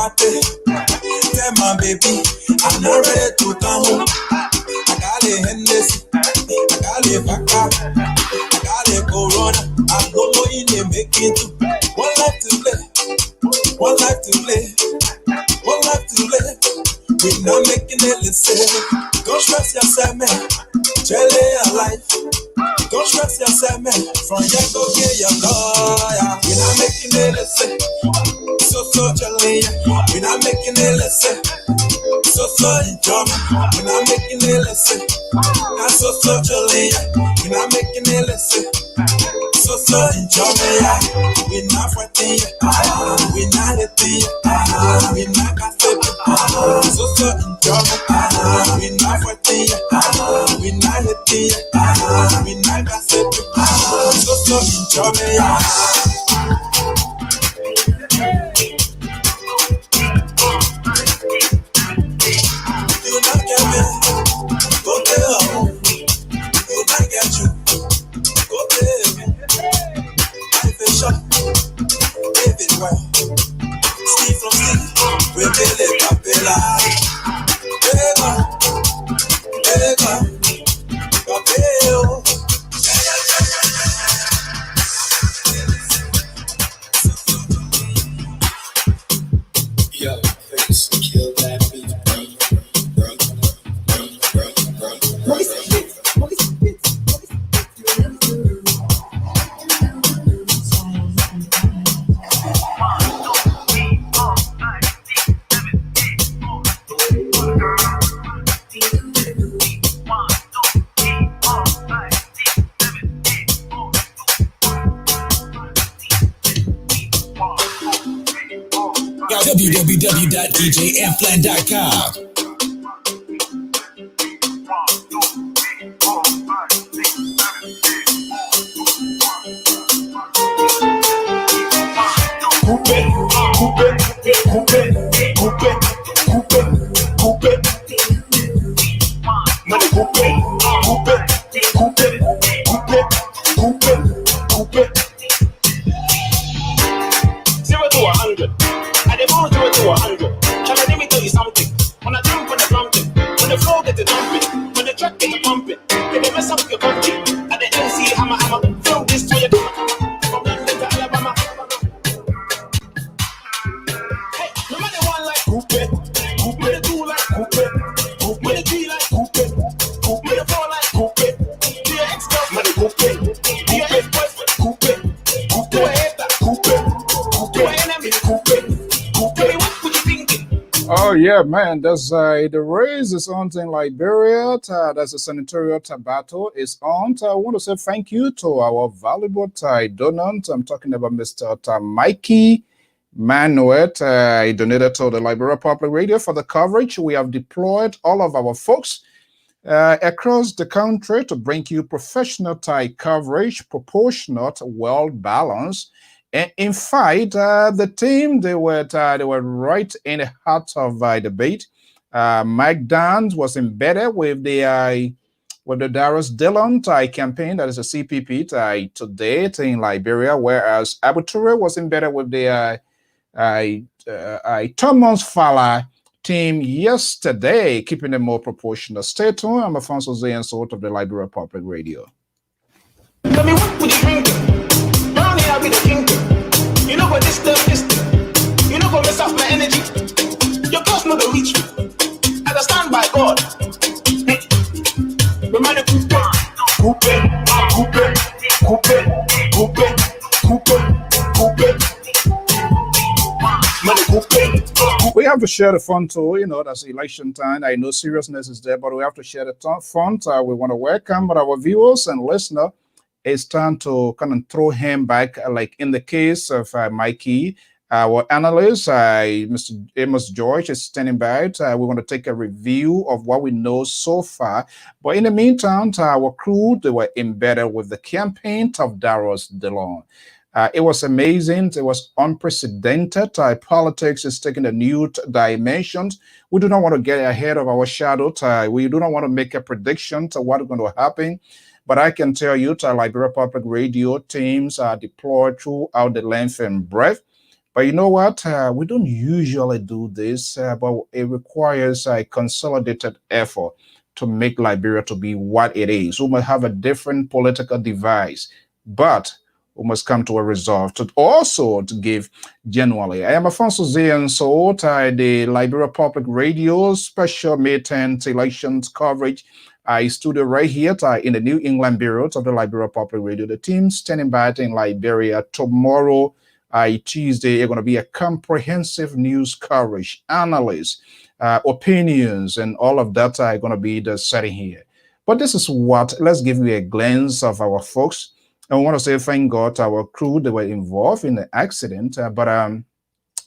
happy. Tell my baby, I'm not ready to come home. I got a Hennessy, I got a Baca, I got a Corona. I'm going to make it. One life to play, one life to play, one life to live. We're not making it listen. Don't stress yourself, man. Jelly your life. Don't stress yourself, man. From young to get your lawyer. We're not making it listen. So jelly. We're not making it listen. So enjoyment. We're not making it listen. Not so jelly. We're not making it listen. So enjoyment. We're not fighting. We're not hating. We're not gossiping. So enjoyment. We're not fighting. We're not hating. We're not gossiping. So enjoyment. You not get me, go tell home. You not get you, go tell me. Life is short, live it well. Steve from Steve, we really got the life. Yo, please kill that beat. www.djmplan.com. Oh yeah, man, that's the race is on in Liberia. That's a senatorial battle is on. I want to say thank you to our valuable donor. I'm talking about Mr. Mikey Manuel. He donated to the Liberia Public Radio for the coverage. We have deployed all of our folks across the country to bring you professional coverage, proportionate, well balanced. And in fact, the team they were right in the heart of debate. Mike Dans was embedded with the Darius Dillon campaign, that is a CPP today in Liberia, whereas Abu Toure was embedded with the Thomas Fala team yesterday, keeping them more proportional. Stay tuned. I'm Afonso Zayan, sort of the Liberia Public Radio. Tell me what would you drink? Down here I'll be the king. You know what this. You know what mess up my energy. Your girls know the reach me. As I stand by God. Remind We have to share the fun too, that's election time. I know seriousness is there, but we have to share the fun. We want to welcome our viewers and listeners. It's time to kind of throw him back, like in the case of Mikey, our analyst, Mr. Amos George is standing by. We want to take a review of what we know so far. But in the meantime, our crew, they were embedded with the campaign of Darius Dillon. It was amazing. It was unprecedented. Politics is taking a new dimensions. We do not want to get ahead of our shadow. We do not want to make a prediction to what is going to happen. But I can tell you, Liberia Public Radio teams are deployed throughout the length and breadth. But you know what? We don't usually do this, but it requires a consolidated effort to make Liberia to be what it is. We might have a different political device, but we must come to a resolve to also to give genuinely. I am Afonso Zian so the Liberia Public Radio special Midterm elections coverage. I studio right here in the New England Bureau of the Liberia Public Radio. The team standing by in Liberia tomorrow. Tuesday, going to be a comprehensive news coverage, analysis, opinions, and all of that are going to be the setting here. But this is what, let's give you a glance of our folks. I want to say thank God to our crew that were involved in the accident, but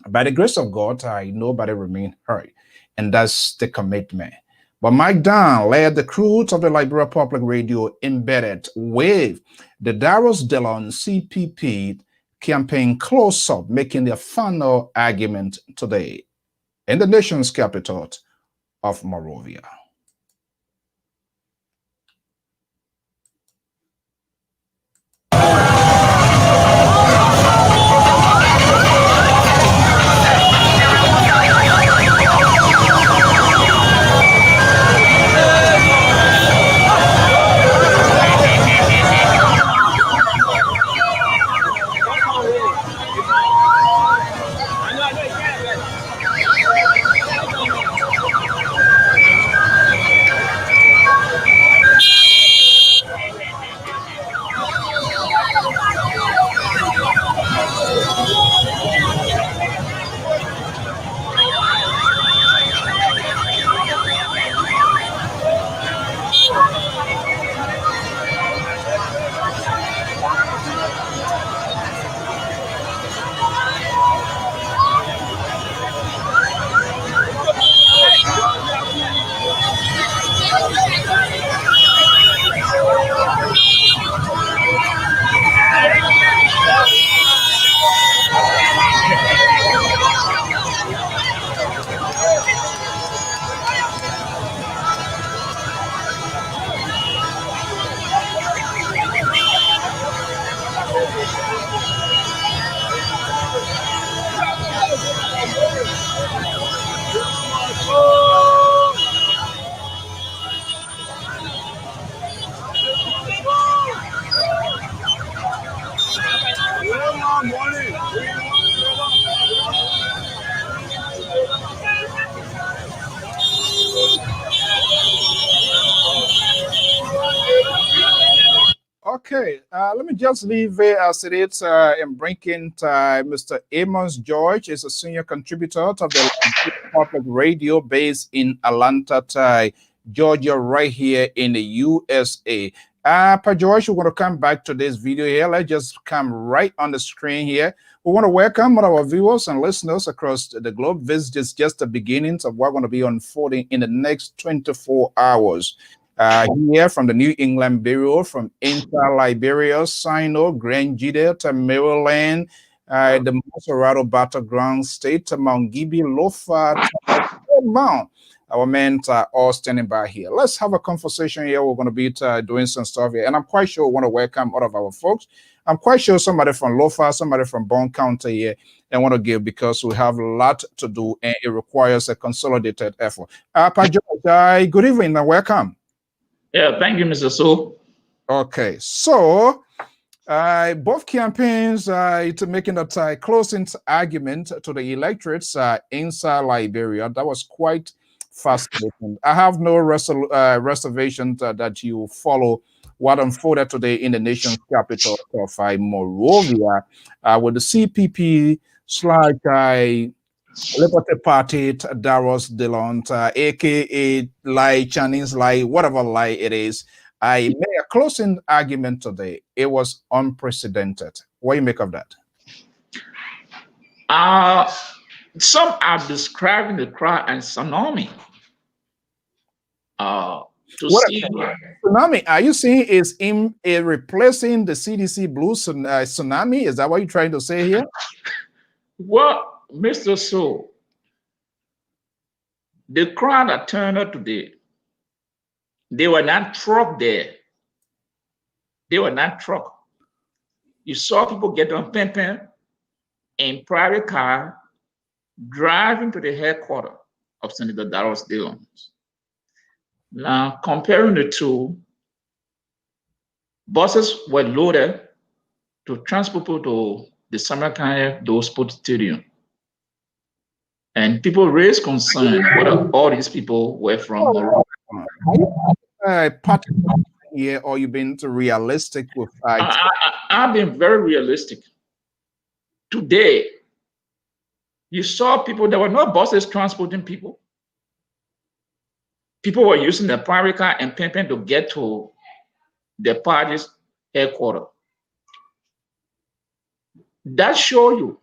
by the grace of God, nobody remained hurt, and that's the commitment. But Mike Dunn led the crew of the Liberia Public Radio embedded with the Darius Dillon CPP campaign close up, making their final argument today in the nation's capital of Monrovia. Okay, let me just leave it as it is and bring in Mr. Amos George is a senior contributor to the public radio based in Atlanta, Georgia, right here in the USA. Pa George, we're going to come back to this video here. Let's just come right on the screen here. We want to welcome all our viewers and listeners across the globe. This is just the beginnings of what's going to be unfolding in the next 24 hours. Here from the New England Bureau, from Inter Liberia, Sino, Grand Jide to Maryland, the Maserado Battleground State to Mount Gibby, Lofa, Mount. Our men are all standing by here. Let's have a conversation here. We're going to be doing some stuff here. And I'm quite sure we want to welcome all of our folks. I'm quite sure somebody from Lofa, somebody from Bond County here, and want to give because we have a lot to do and it requires a consolidated effort. Good evening and welcome. Yeah, thank you, Mr. So. Okay, so both campaigns to making that closing argument to the electorates inside Liberia. That was quite fascinating. I have no reservation that you follow what unfolded today in the nation's capital of Monrovia with the CPP / Liberty Party, Darius Dillon, aka Lai Chinese Lai, whatever lie it is. I made a closing argument today. It was unprecedented. What do you make of that? Some are describing the crowd as tsunami. Tsunami? Are you saying is in replacing the CDC blue tsunami? Is that what you're trying to say here? Well, Mr. So, the crowd that turned out today, they were not truck there. They were not truck. You saw people get on pen in private car, driving to the headquarters of Senator Darius Dillon. Now, comparing the two, buses were loaded to transport people to the Samarkand Sport Stadium. And people raised concern whether all these people were from Morocco. Here, or you've been too realistic with I've been very realistic. Today, you saw people, there were no buses transporting people. People were using the private car and pimping to get to the party's headquarters. That shows you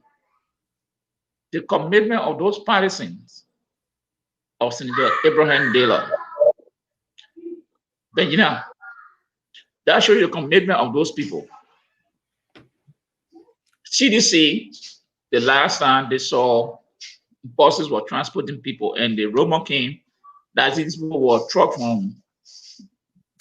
the commitment of those partisans of Senator Abraham Taylor. But that shows you the commitment of those people. CDC, the last time they saw buses were transporting people, and the rumor came that these people were trucked from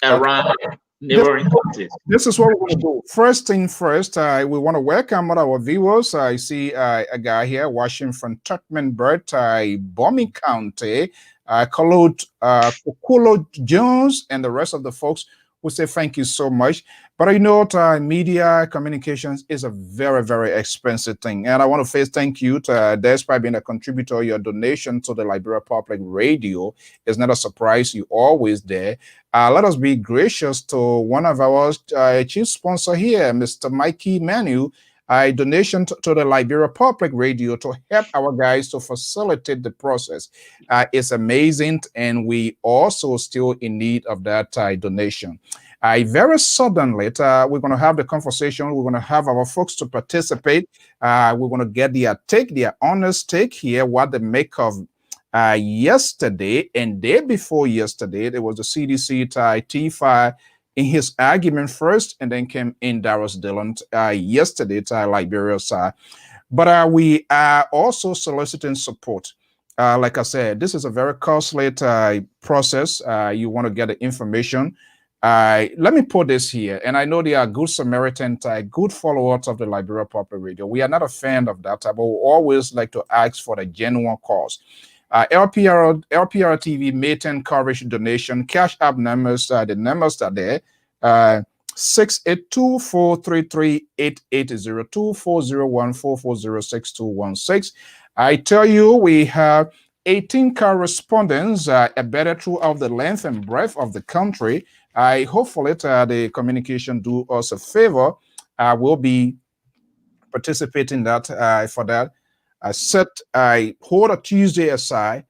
around neighboring countries. This is what we're going to do. First thing first, we want to welcome all our viewers. I see a guy here watching from Turkmenbert, Bombing County, Kokolo Jones, and the rest of the folks. We say thank you so much. But I know media communications is a very, very expensive thing. And I want to say thank you to despite being a contributor. Your donation to the Liberia Public Radio is not a surprise. You're always there. Let us be gracious to one of our chief sponsor here, Mr. Mikey Manu. A donation to the Liberia Public Radio to help our guys to facilitate the process. It's amazing, and we also still in need of that donation. Very suddenly, we're going to have the conversation. We're going to have our folks to participate. We're going to get their honest take here, what they make of yesterday and day before yesterday. There was the CDC T5 in his argument first, and then came in Darius Dillon yesterday to Liberia side. But we are also soliciting support. Like I said, this is a very costly process. You want to get the information. Let me put this here, and I know they are good Samaritan, good followers of the Liberia Public Radio. We are not a fan of that, but we always like to ask for the genuine cause. Lpr-Tv Midterm coverage donation, cash app numbers, the numbers are there. 682-433-8802-401-440-6216. I tell you, we have 18 correspondents embedded throughout the length and breadth of the country. Hopefully the communication do us a favor. I will be participating that for that. I hold a Tuesday aside,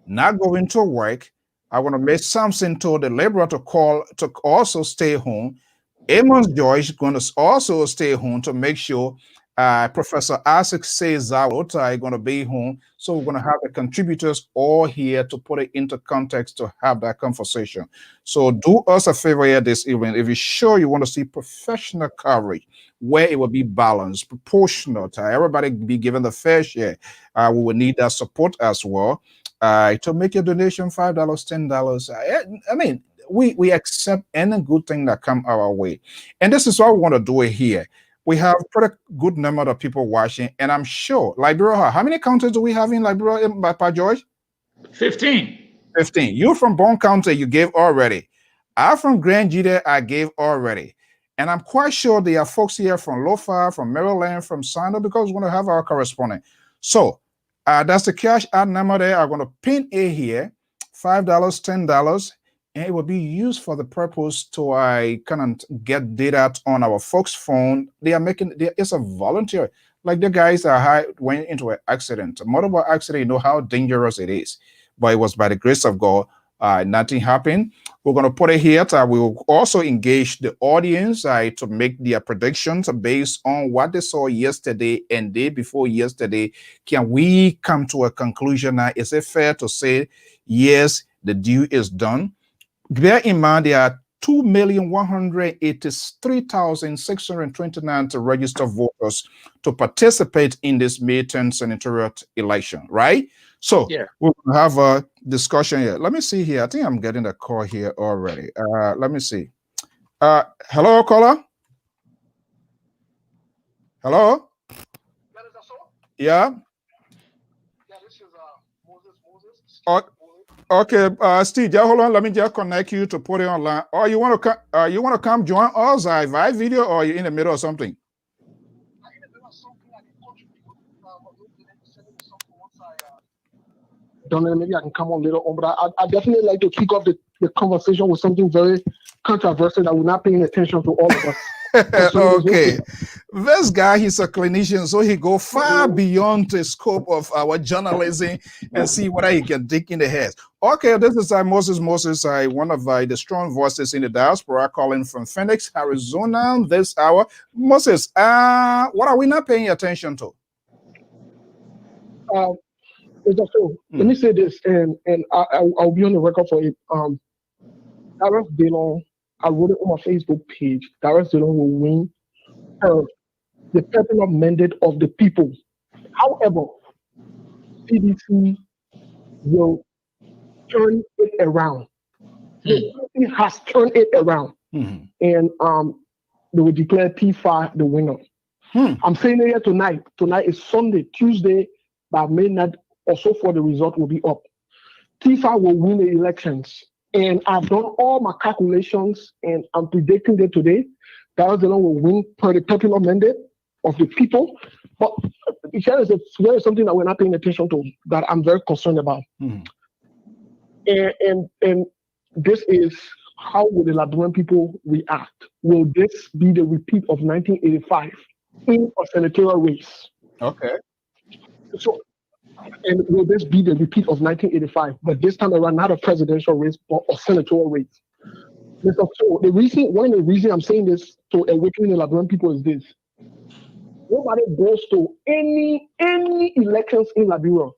not going to work. I want to make something to the laborer to call to also stay home. Amos Joy is going to also stay home to make sure Professor Isaac says out going to be home. So we're going to have the contributors all here to put it into context to have that conversation. So do us a favor here this evening. If you're sure you want to see professional coverage, where it will be balanced, proportional, everybody be given the fair share, we will need that support as well. To make your donation $5, $10. I mean, we accept any good thing that come our way. And this is what we want to do it here. We have pretty good number of people watching, and I'm sure Liberia, how many counties do we have in Liberia, by George? 15. 15. You from Bone County, you gave already. I'm from Grand Jide, I gave already. And I'm quite sure there are folks here from Lofa, from Maryland, from Sando, because we're going to have our correspondent. So that's the cash out number there. I'm going to pin it here, $5, $10, and it will be used for the purpose to kind of get data on our folks' phone. They are making it's a volunteer. Like the guys that went into an accident, a motorbike accident. You know how dangerous it is, but it was by the grace of God. Nothing happened. We're going to put it here. We will also engage the audience to make their predictions based on what they saw yesterday and day before yesterday. Can we come to a conclusion now? Is it fair to say, yes, the deal is done? Bear in mind, there are 2,183,629 registered voters to participate in this midterm senatorial election, right? So yeah, we'll have a discussion here. Let me see here. I think I'm getting a call here already. Let me see. Hello, caller. Hello. Yeah. This is Moses. Okay, Steve, just hold on. Let me just connect you to put it online. Or you want to come join us via video, or you in the middle of something? Don't know, maybe I can come on later on, but I definitely like to kick off the conversation with something very controversial that we're not paying attention to all of us. Okay, this guy, he's a clinician, so he go far beyond the scope of our journalism and see whether he can dig in the head. Okay, this is Moses, one of the strong voices in the diaspora, calling from Phoenix, Arizona this hour. Moses, what are we not paying attention to? Let me say this, and I'll be on the record for it. Darius Dillon, I wrote it on my Facebook page. Darius Dillon will win the popular mandate of the people. However, CDC will turn it around. It has turned it around, and they will declare T5 the winner. I'm saying it here tonight. Tonight is Sunday. Tuesday, by midnight or so forth, the result will be up. T5 will win the elections. And I've done all my calculations, and I'm predicting that today, Darius Dillon will win per the popular mandate of the people. But there is something that we're not paying attention to that I'm very concerned about. And this is, how will the Liberian people react? Will this be the repeat of 1985 in a senatorial race? Okay. So, and will this be the repeat of 1985, but this time around not a presidential race but a senatorial race? So one of the reasons I'm saying this to awaken the Liberian people is this: nobody goes to any elections in Liberia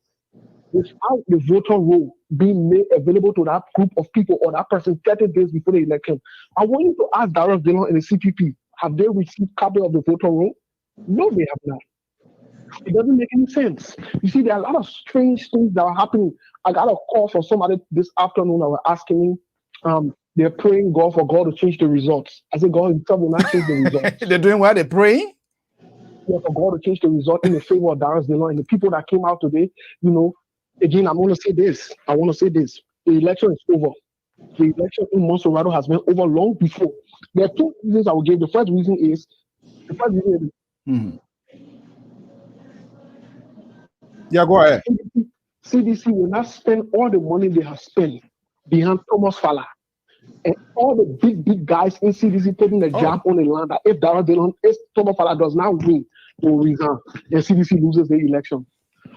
without the voter roll being made available to that group of people or that person 30 days before the election. I want you to ask Darius Dillon and the CPP, have they received copy of the voter roll? No, they have not. It doesn't make any sense. You see, there are a lot of strange things that are happening. I got a call from somebody this afternoon that were asking me, they're praying God for God to change the results. I said, God himself will not change the results. They're doing what? They're praying? Yeah, for God to change the result in the favor of Darius Dillon. And the people that came out today, again, I want to say this. The election is over. The election in Monserrado has been over long before. There are two reasons I will give. The first reason is, yeah, go ahead. CDC will not spend all the money they have spent behind Thomas Falla and all the big guys in CDC putting the job on the line that if Thomas Falla does not win, they will resign and CDC loses the election.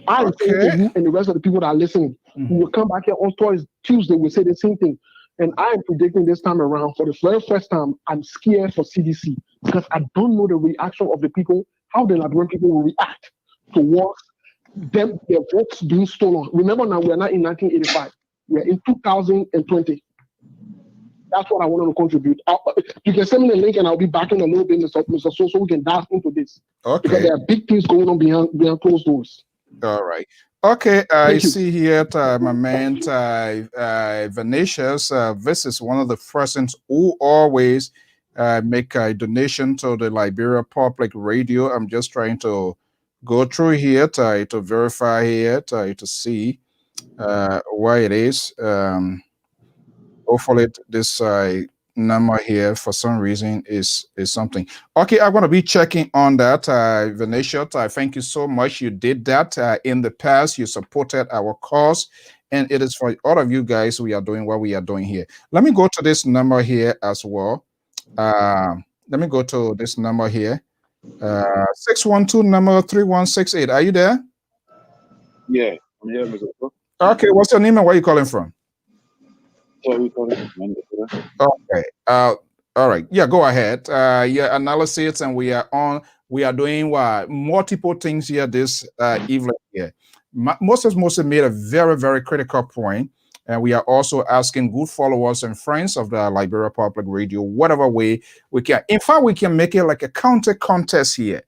I am saying to you and the rest of the people that are listening, who will come back here on Tuesday, will say the same thing. And I am predicting this time around, for the very first time, I'm scared for CDC because I don't know the reaction of the people, how the Liberian people will react towards them, their votes being stolen. Remember now, we are not in 1985. We are in 2020. That's what I wanted to contribute. You can send me the link and I'll be back in a little bit, Mr. So we can dive into this. Okay. Because there are big things going on behind closed doors. All right. Okay, I see here my man Venetius. This is one of the persons who always make a donation to the Liberia Public Radio. I'm just trying to go through here to verify here to see why it is. Hopefully this number here for some reason is something. Okay, I'm going to be checking on that. Venetia, thank you so much. You did that in the past. You supported our cause, and it is for all of you guys we are doing what we are doing here. Let me go to this number here as well. Let me go to this number here. 612 number 3168. Are you there? Yeah, I'm here, Mr. Okay, what's your name and where are you calling from? Okay. All right. Yeah, go ahead. Yeah, analysis, and we are doing multiple things here this evening here. Moses made a very, very critical point, and we are also asking good followers and friends of the Liberia Public Radio, whatever way we can. In fact, we can make it like a county contest here.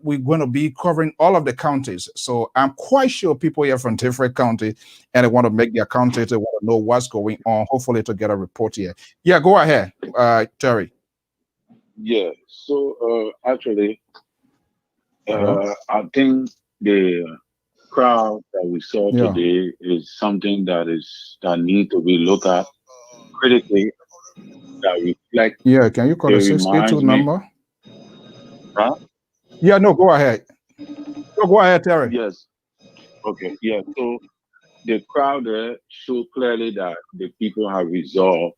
We're going to be covering all of the counties. So I'm quite sure people here from different counties and they want to make their county, they want to know what's going on, hopefully to get a report here. Yeah, go ahead, Terry. Yeah, so actually, I think the crowd that we saw Yeah. today is something that need to be looked at critically, that reflect. Yeah, can you call It the 682 reminds me, number? huh? Yeah, no, go ahead. No, go ahead, Terry. Yes. Okay. Yeah. So the crowd there show clearly that the people have resolved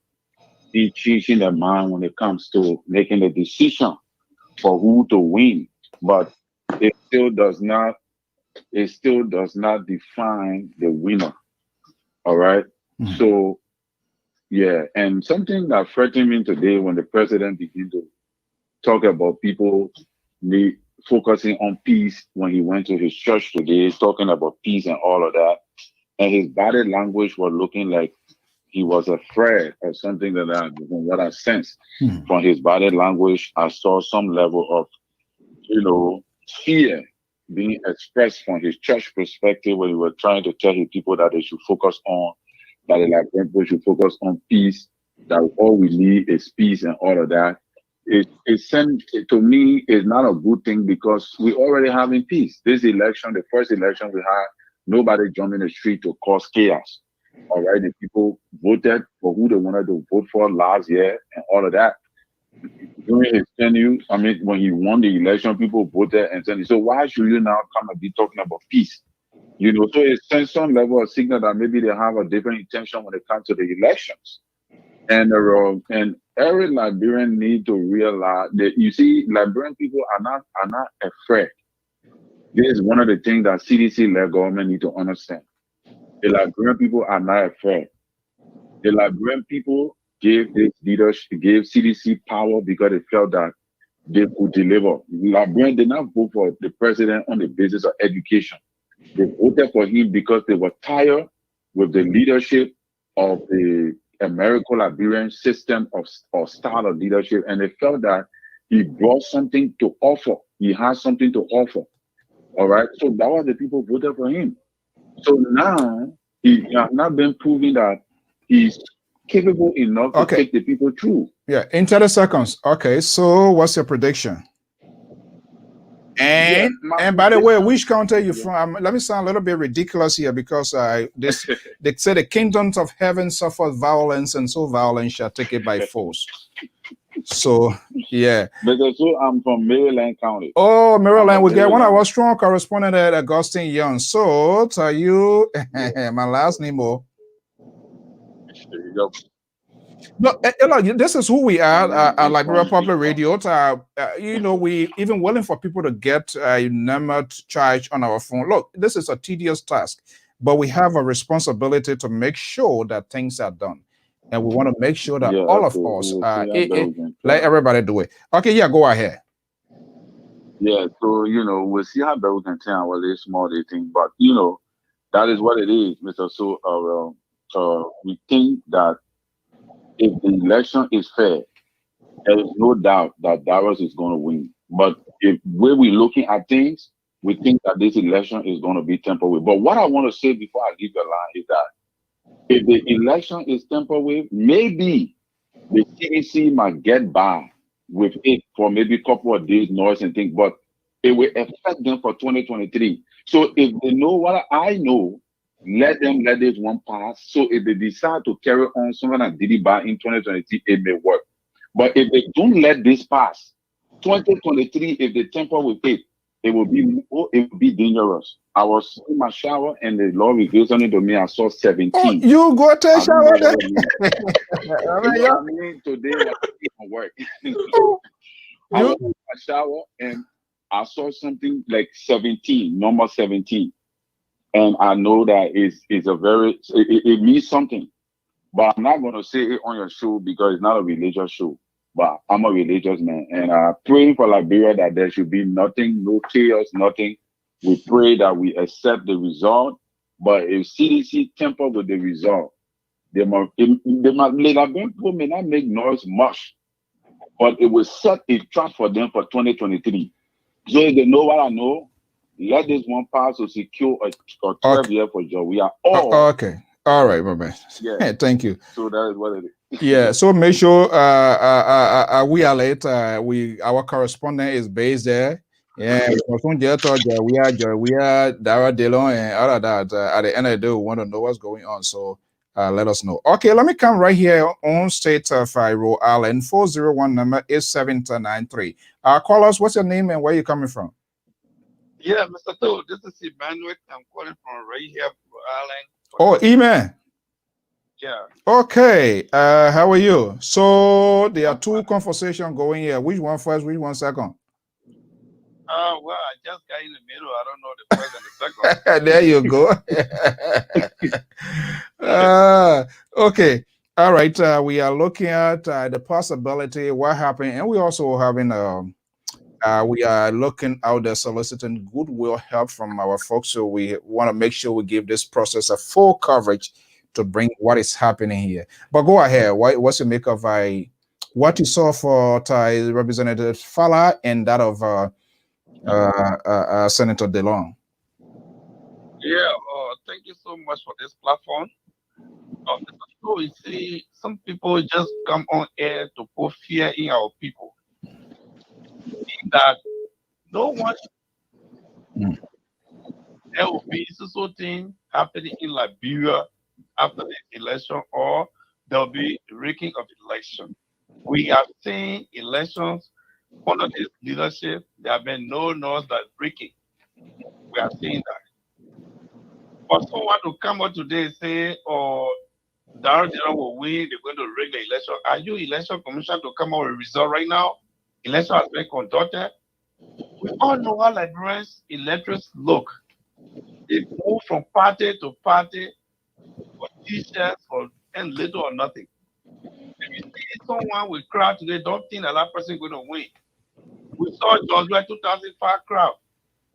in changing their mind when it comes to making a decision for who to win. But it still does not define the winner. All right. Mhm. So yeah, and something that frightened me today when the president began to talk about people need focusing on peace when he went to his church today, talking about peace and all of that. And his body language was looking like he was afraid or something like that. From what I sensed Mhm. from his body language, I saw some level of, fear being expressed from his church perspective when he was trying to tell his people that they should focus on, that the Liberian people should focus on peace, that all we need is peace and all of that. To me, is not a good thing because we already having peace. This election, the first election we had, nobody jumped in the street to cause chaos. All right, the people voted for who they wanted to vote for last year and all of that. During his tenure, I mean, when he won the election, people voted and said, so why should you now come and be talking about peace? So it sends some level of signal that maybe they have a different intention when it comes to the elections. And every Liberian need to realize that Liberian people are not afraid. This is one of the things that CDC-led government need to understand. The Liberian people are not afraid. The Liberian people gave this leadership, gave CDC power because they felt that they could deliver. Liberian did not vote for the president on the basis of education. They voted for him because they were tired with the leadership of the American Liberian system of style of leadership, and they felt that he brought something to offer. He has something to offer. All right. So that was the people voted for him. So now he has not been proving that he's capable enough to Okay. take the people through. Yeah, in 30 seconds. Okay, so what's your prediction? Yeah, And my and by the way, prediction. which country are you Yeah. from? Let me sound a little bit ridiculous here because they say the kingdoms of heaven suffer violence, and so violence shall take it by force. So yeah. Because so I'm from Maryland County. Oh, I'm Maryland, from we get one of Maryland. our strong correspondent at Augustine Young. So tell you my last name. Yep. No, this is who we are at Liberia Public Radio. We even willing for people to get a number to charge on our phone. Look, this is a tedious task, but we have a responsibility to make sure that things are done. And we want to make sure that all of us, let everybody do it. Okay, yeah, go ahead. Yeah, so we'll see how bad we can turn our little small thing, but that is what it is, Mr. So we think that if the election is fair, there is no doubt that Darius is going to win. But if where we're looking at things, we think that this election is going to be temporary. But what I want to say before I give the line is that if the election is temporary, maybe the CDC might get by with it for maybe a couple of days, noise and things, but it will affect them for 2023. So if they know what I know, let them let this one pass. So if they decide to carry on something like did it by in 2023, it may work. But if they don't let this pass, 2023, if they tamper with it, it will be dangerous. I was in my shower and the Lord revealed something to me. I saw 17. Oh, you go to a shower. I mean, today was even work. I was in my shower and I saw something like 17, number 17. And I know that it means something. But I'm not going to say it on your show because it's not a religious show. But I'm a religious man. And I pray for Liberia that there should be nothing, no chaos, nothing. We pray that we accept the result. But if CDC tamper with the result, Liberian people may not make noise much, but it will set a trap for them for 2023. So if they know what I know, let this one pass to secure a 12 year for job. We are all okay. All right, my man. Yeah. Thank you. So that is what it is. Yeah. So make sure we are late. Our correspondent is based there Yeah, we are Dara Delon and all of that. At the end of the day, we want to know what's going on. So let us know. Okay, let me come right here on state of Rhode Island. 401 number is 793. Call us. What's your name and where you coming from? Yeah, Mr. Toad, this is Emmanuel. I'm calling from right here, Island. Oh, Eman. Yeah. Okay. How are you? So there are two conversations going here. Which one first? Which one second? Well, I just got in the middle. I don't know the first and the second. There you go. Okay. All right. We are looking at the possibility, what happened, and we also having we are looking out there soliciting goodwill help from our folks. So we want to make sure we give this process a full coverage to bring what is happening here. But go ahead. What's your make of what you saw for Representative Fala and that of Senator DeLong? Yeah, thank you so much for this platform. So we see some people just come on air to put fear in our people. That no one there will be so thing happening in Liberia after the election, or there'll be rigging of election. We have seen elections under this leadership. There have been no laws that rigging. We have seen that. But someone to come out today and say, "Oh, Darrell will win. They're going to rig the election." Are you election commission to come out with a result right now? Election has been conducted. We all know how Liberians electors look. They move from party to party for t-shirts and little or nothing. If you see someone with crowd today, don't think that person is going to win. We saw Joshua 2005 crowd.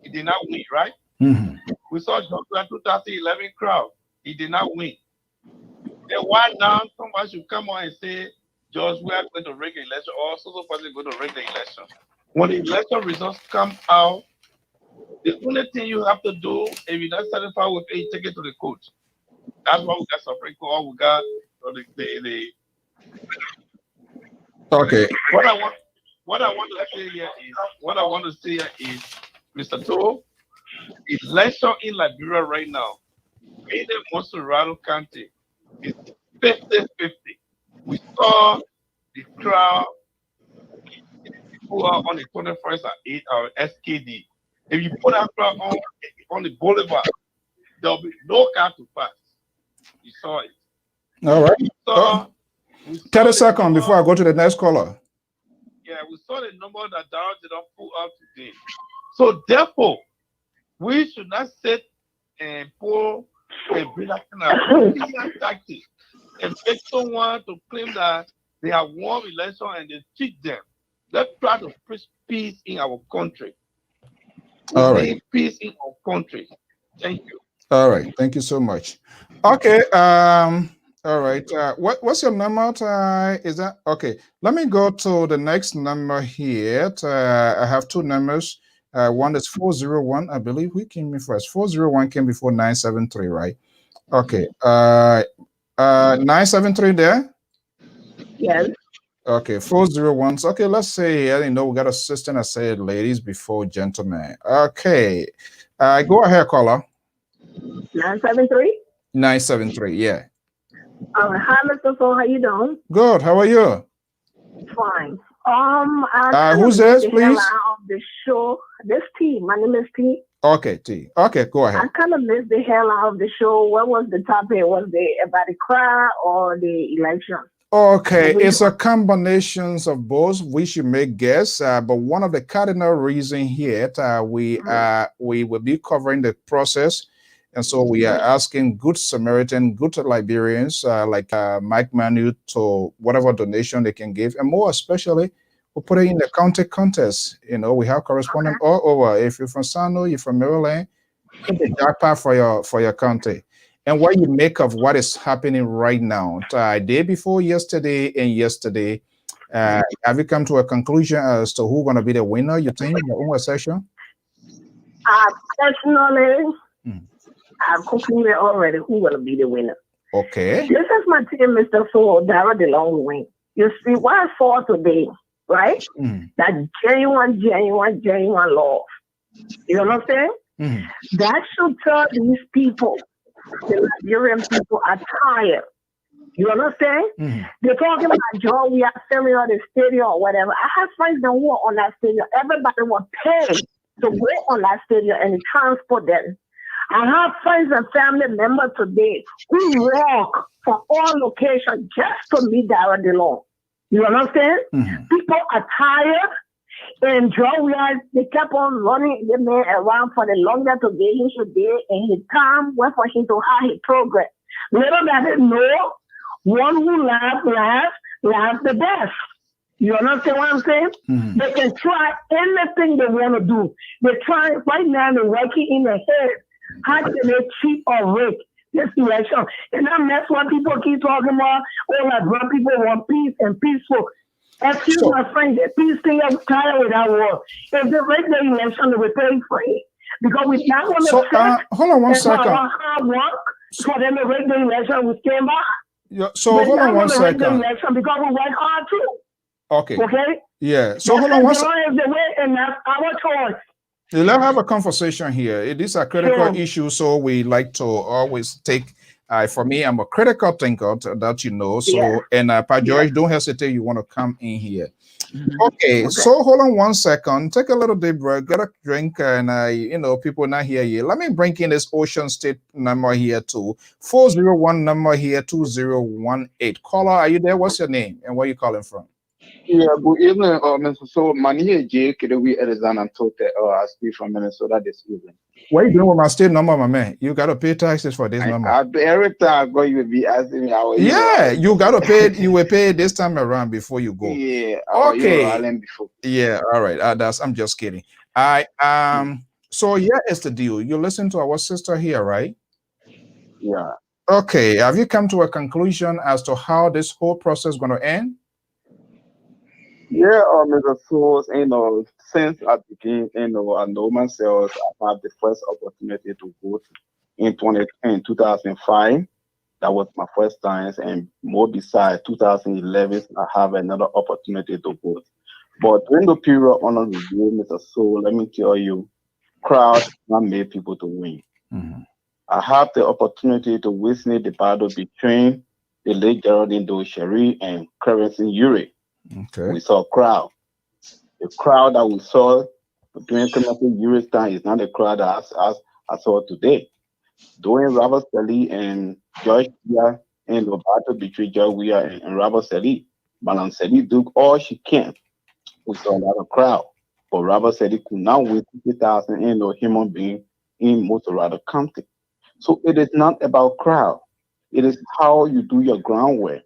He did not win, right? Mm-hmm. We saw Joshua 2011 crowd. He did not win. Then why now someone should come on and say, George, we are going to rig the election, or so person is going to rig the election. When the election results come out, the only thing you have to do, if you're not satisfied with it, take it to the court. That's why we got Supreme Court, we got the Okay. What I want to say here is, Mr. Toh, election in Liberia right now, in the Monserrado County, is 50-50. We saw the crowd, people are on the 21st at 8 hour SKD. If you put that crowd on the boulevard, there'll be no car to pass. You saw it. All right. 30 seconds before I go to the next caller. Yeah, we saw the number that Darrell did not pull out today. So therefore, we should not sit and pull a tactic and make someone to claim that they have won election and they cheat them. Let's try to preach peace in our country. All right. Peace in our country. Thank you. All right. Thank you so much. Okay. All right. What's your number? Is that okay? Let me go to the next number here. I have two numbers. One is 401. I believe we came in first. 401 came before 973, right? Okay. 973 there? Yes. Okay, 401. Okay, let's say here, we got a system that said ladies before gentlemen. Okay. Go ahead, caller. 973? 973, yeah. Hi, Mr. Phil. How you doing? Good. How are you? Fine. Who's this, please? Of the show. This T. My name is T. Okay, T. Okay, go ahead. I kind of missed the hell out of the show. What was the topic? Was it about the crowd or the election? Okay, it's a combination of both. We should make guess, but one of the cardinal reasons here, we will be covering the process. And so we are asking good Samaritan, good Liberians like Mike Manu to whatever donation they can give. And more especially, we'll put it in the county contest. We have correspondents all over. If you're from Sano, you're from Maryland, hit the jackpot for your county. And what you make of what is happening right now. Day before yesterday and yesterday, have you come to a conclusion as to who's going to be the winner, you think, in your own session? Personally, I've concluded already who's going to be the winner. Okay. This is my team, Mr. Ford, Darrell DeLong win. You see, why I fought today right? That genuine love. You know what I'm saying? That should tell these people, the Liberian people are tired. You know what I'm saying? They're talking about Joe, we are filming on the stadium or whatever. I have friends that work on that stadium. Everybody was paid to go on that stadium and transport them. I have friends and family members today who walk from all locations just to meet Dara DeLong. You know what I'm saying? People are tired. And Joe, they kept on running the man around for the longer to get him today, and his time went for him to have his progress. Little did they know, one who laughs the best. You understand what I'm saying? They can try anything they want to do. They try right now, they're working in their head. How can they cheat or rape this election? And that's what people keep talking about. Oh, like black people want peace and peaceful. Excuse my friend, the peace thing, I'm tired with that war. If they rape the election, they will pay for it. Because we're not going to hold on one second. Hard work for them to rape the election, we stand by. Yeah, so hold on one second. Because we work hard too. Okay. Yeah. So hold on one second. And that's our choice. Let's have a conversation here. These are critical issues, so we like to always take. For me, I'm a critical thinker, that you know. So, and Pa George, don't hesitate. You want to come in here. Okay. So hold on one second. Take a little deep breath. Get a drink, and people not hear you. Let me bring in this Ocean State number here too. 401 number here 2018. Caller, are you there? What's your name and where you calling from? Yeah, good evening, Mr. So, my name is Jake. We Arizona and Tote. I speak from Minnesota this evening. What are you doing with my state number, my man? You got to pay taxes for this number. Every time I go, you will be asking me how. You got to pay. You will pay this time around before you go. Yeah. Okay. Yeah. All right. I'm just kidding. So here is the deal. You listen to our sister here, right? Yeah. Okay. Have you come to a conclusion as to how this whole process is going to end? Yeah, Mr. Source, since I began, I know myself, I had the first opportunity to vote in 2005. That was my first time, and more besides 2011, I have another opportunity to vote. But during the period under review, Mr. Soul, let me tell you, crowd not made people to win. I have the opportunity to witness the battle between the late Geraldine Doe-Sherry and Currency Uri. Okay. We saw a crowd. The crowd that we saw during Currency Uri's time is not the crowd that I saw today. During Robert Sally and George Weah and the battle between George Weah and Robert Sally, Madam Sally did all she can. We saw a lot of crowd. But Robert Sally could not win 50,000 human being in Motorado County. So it is not about crowd. It is how you do your groundwork.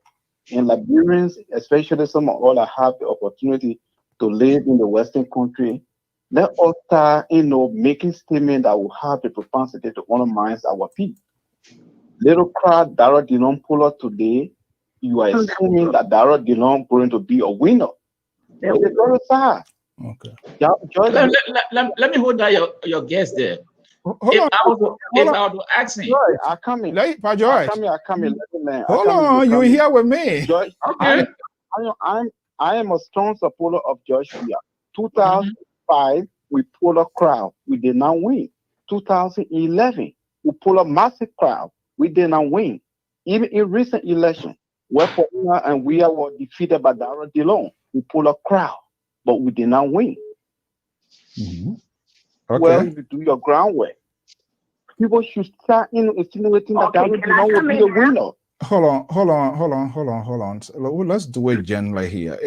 And Liberians, especially some of all that have the opportunity to live in the Western country, let us start, making statements that will have the propensity to undermine our people. Little crowd Dara DeLong pull up today, you are assuming that Dara DeLong going to be a winner. It is very sad. Okay. Let me hold down your guess there. Hold on. If I was asking, I come in. I come in. Hold on, you're here with me. George, okay. I am a strong supporter of George Weah. 2005, we pulled a crowd. We did not win. 2011, we pulled a massive crowd. We did not win. Even in recent election, where Paulina and Weah were defeated by Dara DeLong, we pulled a crowd, but we did not win. Okay. Well, you do your groundwork. People should start insinuating that Dara DeLong will be a winner. Hold on. Let's do it gently here.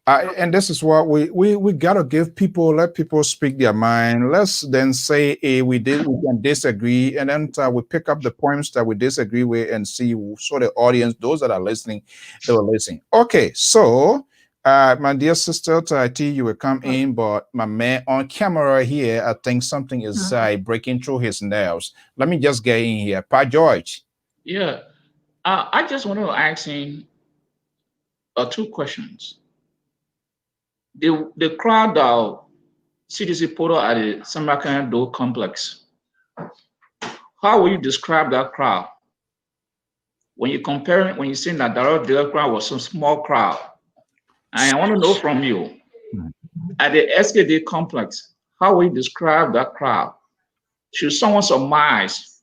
And this is what we gotta let people speak their mind. Let's then say, we can disagree, and then we pick up the points that we disagree with and see so the audience, those that are listening, they will listen. Okay, so my dear sister, Tati, you will come in, but my man on camera here, I think something is breaking through his nerves. Let me just get in here. Pa George. Yeah. I just want to ask him 2 questions. The crowd that CDC put at the Samarkand Door complex, how will you describe that crowd? When you compare it, when you say that the crowd was some small crowd, I want to know from you, at the SKD complex, how will you describe that crowd? Should someone surmise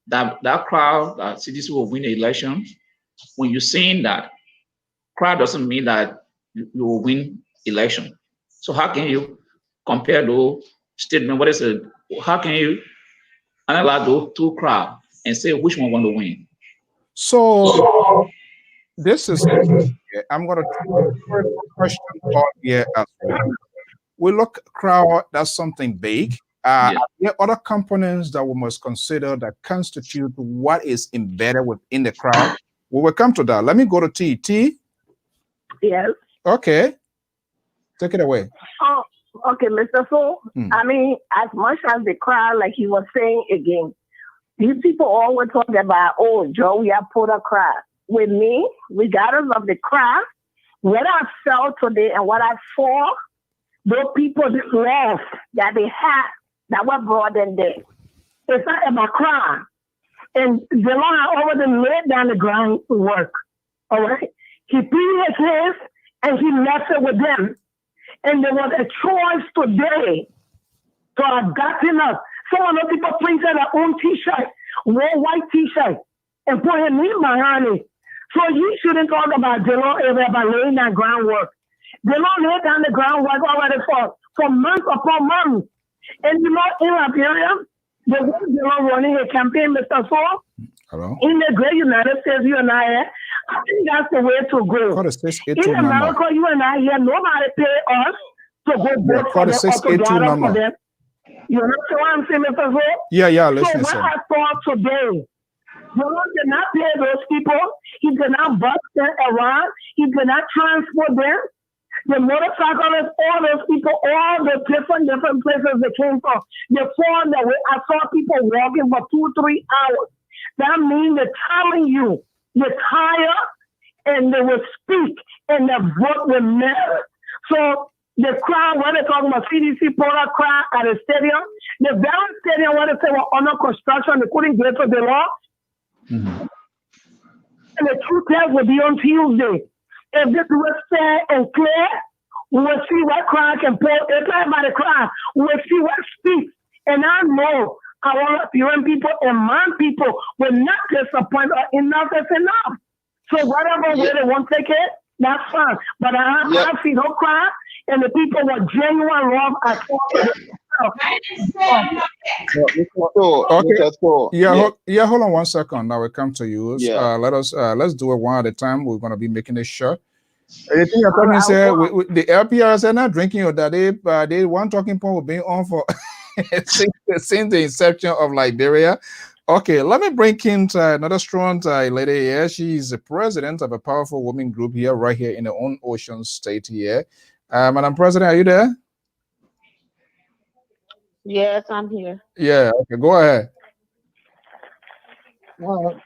that that crowd, that CDC will win the election? When you're saying that, crowd doesn't mean that you will win election. So how can you compare those statement? What is it? How can you analyze those two crowds and say which one want to win? So this is, I'm going to try a question here as well. We look crowd, that's something big. There are other components that we must consider that constitute what is embedded within the crowd. We will come to that. Let me go to T. T? Yes. Okay. Take it away. Oh, okay, Mr. So, I mean, as much as the crowd, like you were saying again, these people always talk about, oh, Joe, we have put a crowd. With me, regardless of the crowd, what I felt today and what I saw, those people, this love that they had, that was brought them there. It's not about crowd. And the Lord already laid down the ground to work. All right? He put his hands and he left it with them. And there was a choice today to have gotten up. Some of the people printed their own t-shirt, wear white t-shirt, and put him in behind it. So you shouldn't talk about the Lord about laying down groundwork. The Lord laid down the groundwork already for months upon months. And you know, in Liberia, the Lord running a campaign, Mr. Saul, in the great United States, you and I think that's the way to go. In America, you and I here, nobody pay us to go vote for them or to gather for them. You know what I'm saying, Mr. Saul? Yeah, listen. So what I saw today, the Lord did not pay those people. He did not bus them around. He did not transport them. The motorcyclists, all those people, all the different places they came from, they found that I saw people walking for 2-3 hours. That means they're telling you they're tired and they will speak and the vote will matter. So the crowd, when they're talking about CDC product crowd at the stadium, the very stadium where they say were under construction, they couldn't get to the law. And the true test will be on Tuesday. If this was fair and clear, we will see what crowd can pull. If everybody cry, we will see what speaks. And I know our European people and my people will not disappoint or enough is enough. So whatever way they want to take it, that's fine. But I see no crowd, and the people were genuine love. Hold on 1 second. Now we come to you. Let's do it one at a time. We're going to be making it short. Anything you're talking said, the LPR said not drinking your daddy, but they one talking point will be on for since the inception of Liberia. Okay, let me bring in another strong lady here. She's the president of a powerful women group here, right here in the own Ocean State here. Madam President, are you there? Yes, I'm here. Yeah, okay, go ahead. Well,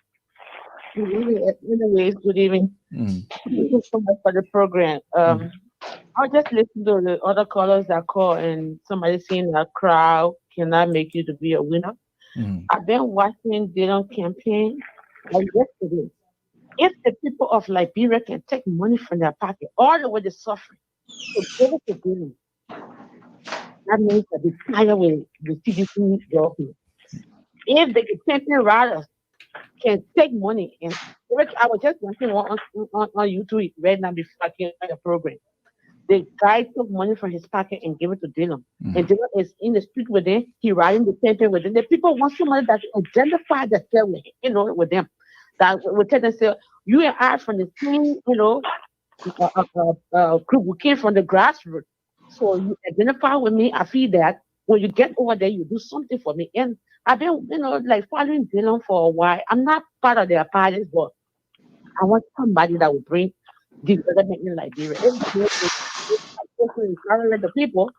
anyways, good evening. Thank you so much for the program. I'll just listen to the other callers that call and somebody saying that crowd cannot make you to be a winner. I've been watching Dylan campaign like yesterday. If the people of Liberia can take money from their pocket, all the way they're suffering, to give it to Dylan, that means that the fire will the CDC government. If the campaign riders can take money and I was just watching on YouTube right now before I came on the program. The guy took money from his pocket and gave it to Dylan. And Dylan is in the street with them. He riding the campaign with them. The people want somebody that identify themselves with, with them. That will tell them, say, you and I from the same, group. We came from the grassroots. So you identify with me. I feel that when you get over there, you do something for me. And I've been, following Dylan for a while. I'm not part of their parties, but I want somebody that will bring development in Liberia. The people,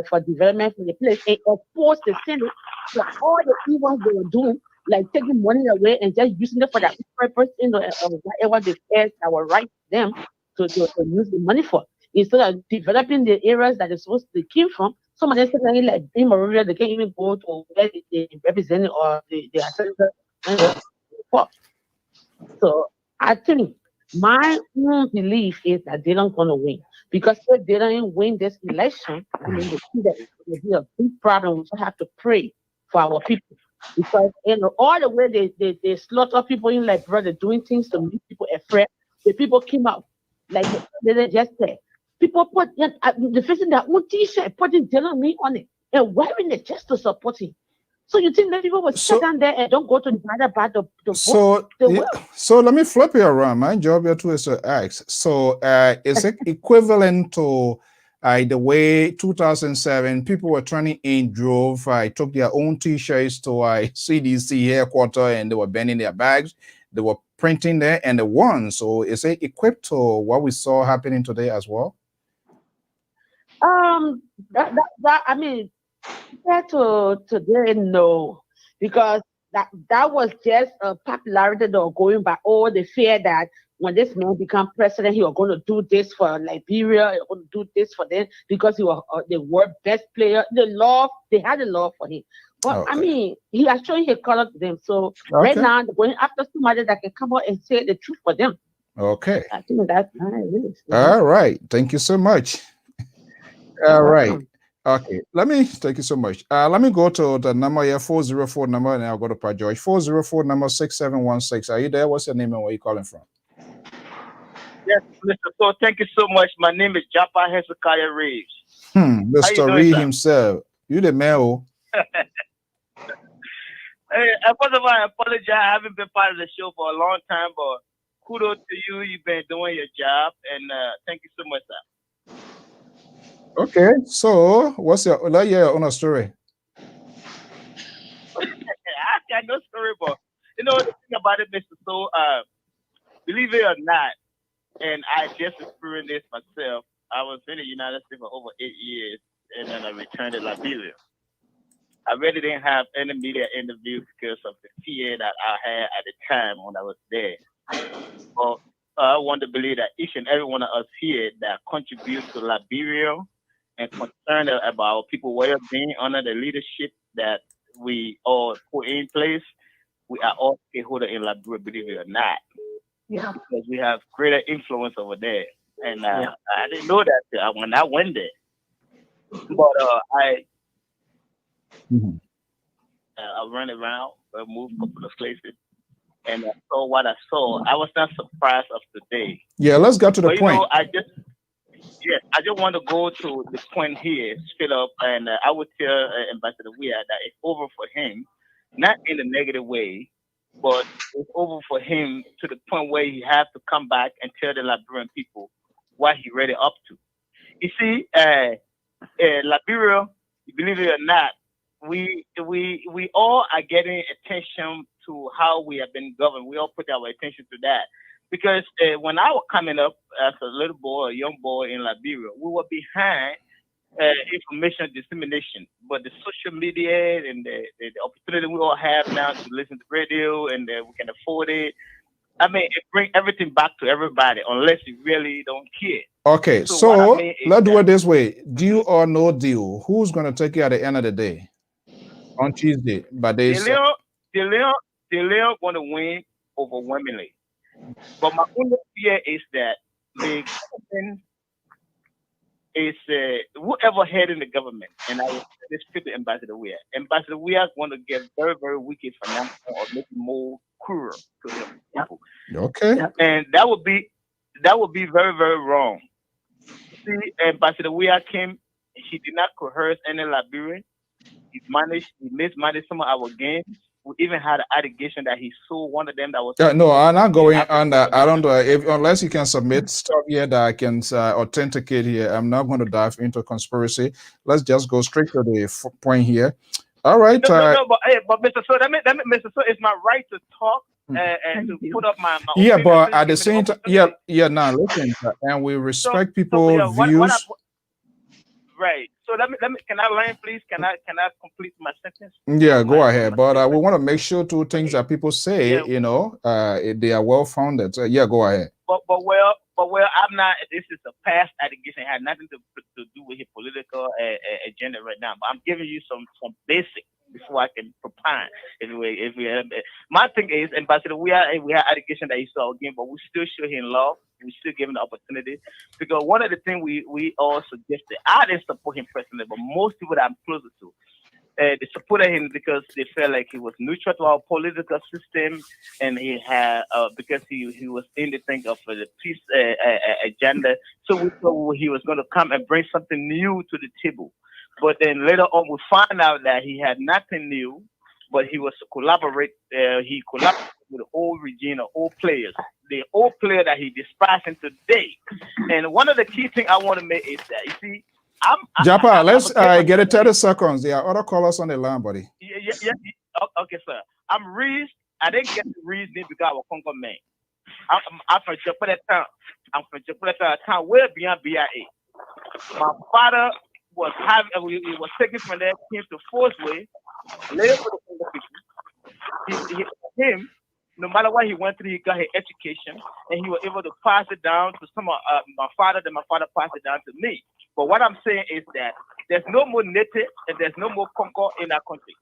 for development for the place, and oppose the Senate for all the evils they were doing, like taking money away and just using it for that purpose, whatever the heirs that were right to them to use the money for. Instead of developing the areas that they're supposed to came from, some of them say like in Liberia, they can't even go to where they represent or the assessor. So I think My own belief is that they're not going to win. Because if they don't win this election, I mean, they see that it's going to be a big problem. We just have to pray for our people. Because all the way they slaughter people in Liberia, they're doing things to make people afraid. The people came out, like they just said. People put the facing their own t-shirt, putting Dylan me on it, and wearing it just to support him. So you think that people will sit down there and don't go to the about the vote? So let me flip it around. My job here too is to ask. So is it equivalent to the way 2007 people were turning in drove? I took their own t-shirts to CDC headquarters and they were bending their bags. They were printing there and they won. So is it equipped to what we saw happening today as well? I mean, compared to today, no, because that was just a popularity that were going by. Oh, the fear that when this man become president, he was going to do this for Liberia, he was going to do this for them because he was the world best player. They had a love for him. But I mean, he has shown his color to them. So right now, they're going after somebody that can come out and say the truth for them. Okay. I think that's nice. All right. Thank you so much. All right. Okay. Thank you so much. Let me go to the number here, 404 number, and I'll go to Pa George. 404 number 6716. Are you there? What's your name and where you calling from? Yes, Mr. So thank you so much. My name is Japa Hezekiah Reeves. Mr. Reed himself. You the man. Hey, first of all, I apologize. I haven't been part of the show for a long time, but kudos to you. You've been doing your job, and thank you so much, sir. Okay, so what's your own story? I got no story, but you know the thing about it, Mr. So, believe it or not, and I just experienced this myself. I was in the United States for over 8 years, and then I returned to Liberia. I really didn't have any media interview because of the fear that I had at the time when I was there. But I want to believe that each and every one of us here that contributes to Liberia and concerned about people well-being under the leadership that we all put in place, we are all stakeholders in Liberia, believe it or not. Yeah. Because we have greater influence over there. And I didn't know that when I went there. But I ran around, I moved a couple of places, and I saw what I saw. I was not surprised of today. Yeah, let's get to the point. Know, I just want to go to the point here, straight up, and I would tell Ambassador Weir that it's over for him, not in a negative way, but it's over for him to the point where he has to come back and tell the Liberian people what he really up to. You see, Liberia, believe it or not, we all are getting attention to how we have been governed. We all put our attention to that. Because when I was coming up as a little boy, a young boy in Liberia, we were behind information dissemination. But the social media and the opportunity we all have now to listen to radio and we can afford it, I mean, it brings everything back to everybody unless you really don't care. Okay, so I mean let's do it this way. Deal or no deal? Who's going to take it at the end of the day? On Tuesday, but they the Leon going to win overwhelmingly. But my only fear is that the government is whoever head in the government, and I will say this to Ambassador Weir. Ambassador Weir is going to get very, very wicked financial or maybe more cruel to him. Okay. And that would be very, very wrong. See, Ambassador Weir came, he did not coerce any Liberian. He mismanaged some of our games. We even had an allegation that he sold one of them that was. No, I'm not going on that. I don't know unless you can submit stuff here that I can authenticate here. I'm not going to dive into conspiracy. Let's just go straight to the point here. All right. But Mr. So, Mr. So, it's my right to talk and to put up my yeah, but at the same time, yeah. Now listen, and we respect people's views. Right. So let me. Can I learn, please? Can I complete my sentence? Yeah, go ahead. But we want to make sure two things that people say, they are well founded. So, yeah, go ahead. But I'm not. This is a past allegation. It had nothing to do with his political agenda right now. But I'm giving you some basic before I can propine. My thing is, Ambassador, we have allegation that he saw again, but we still show him love. We still give him the opportunity, because one of the things we all suggested, I didn't support him personally, but most people that I'm closer to, they supported him because they felt like he was neutral to our political system, and he had because he was in the thing of the peace agenda. So we thought he was going to come and bring something new to the table. But then later on, we find out that he had nothing new, but he was to collaborate. He collaborated with the old regime, the old players, the old player that he despised today. And one of the key things I want to make is that, you see, Japa, let's get it 30 seconds. There are other callers on the line, buddy. Yeah. Okay, sir. I'm Reese. I didn't get the reason because I was Congo man. I'm from Japan town. I'm from Japan town, way beyond BIA. My father was taken from there, came to Force Way, later for the Congo people. Him, no matter what he went through, he got his education, and he was able to pass it down to some of my father. Then my father passed it down to me. But what I'm saying is that there's no more native and there's no more Concord in our country.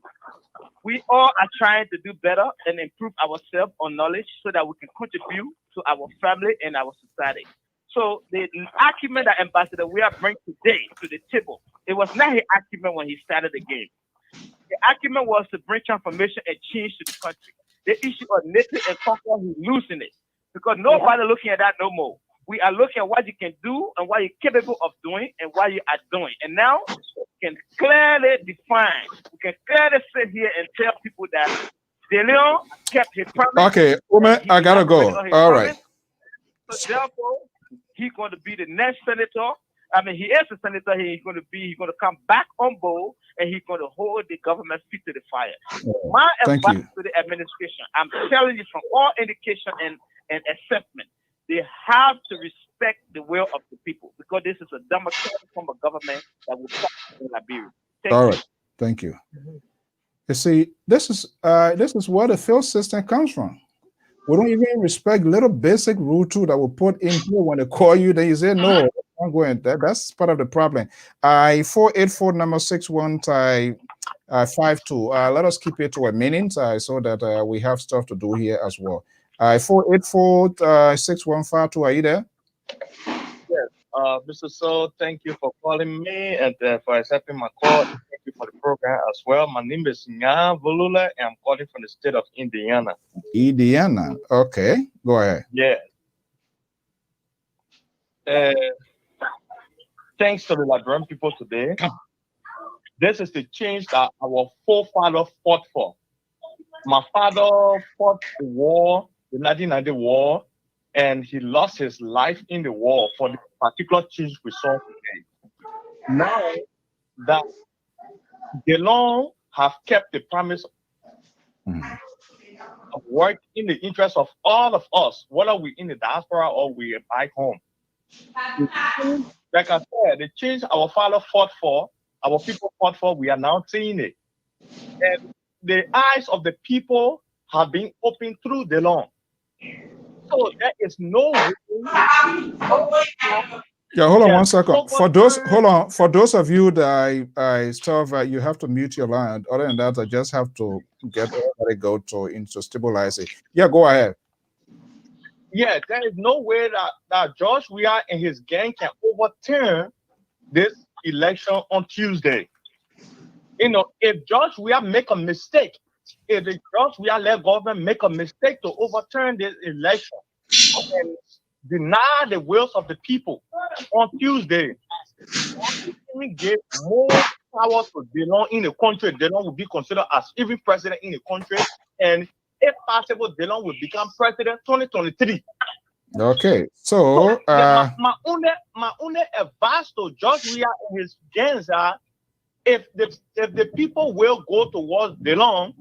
We all are trying to do better and improve ourselves on knowledge so that we can contribute to our family and our society. So the argument that Ambassador we are bringing today to the table, it was not his argument when he started the game. The argument was to bring transformation and change to the country. The issue of native and Concord, he's losing it because nobody looking at that no more. We are looking at what you can do and what you're capable of doing and what you are doing. And now we can clearly define, we can clearly sit here and tell people that De Leon kept his promise. Okay, I gotta go. All right. So therefore, he's going to be the next senator. I mean, he is a senator. He's going to come back on board, and he's going to hold the government feet to the fire. My advice to the administration, I'm telling you from all indication and assessment, they have to respect the will of the people because this is a democratic form of government that will come in Liberia. Thank you. You see, this is where the field system comes from. We don't even respect little basic rule too that we put in here when they call you. Then you say no, I'm going. That's part of the problem. 484 number 6152. Let us keep it to a minute so that we have stuff to do here as well. 484 6152. Are you there? Yes, Mr. So, thank you for calling me and for accepting my call. Thank you for the program as well. My name is Nya Volula, and I'm calling from the state of Indiana. Indiana. Okay, go ahead. Yeah. Thanks to the Liberian people today. This is the change that our forefathers fought for. My father fought the war, the 1990 war, and he lost his life in the war for the particular change we saw today. Now that the law have kept the promise of work in the interest of all of us, whether we're in the diaspora or we're back home. Like I said, the change our father fought for, our people fought for, we are now seeing it. And the eyes of the people have been opened through the law. So there is no way. Yeah, hold on 1 second. For those of you that I stuff, you have to mute your line. Other than that, I just have to get everybody go to stabilize it. Yeah, go ahead. Yeah, there is no way that George Weah and his gang can overturn this election on Tuesday. You know, if George Weah make a mistake, if the George Weah led government make a mistake to overturn this election and deny the wills of the people on Tuesday, we give more power to Delon in the country. Delon will be considered as even president in the country, and if possible, Delon will become president 2023. Okay, so my only advice to George Weah and his gangs are, if the people will go towards Delon,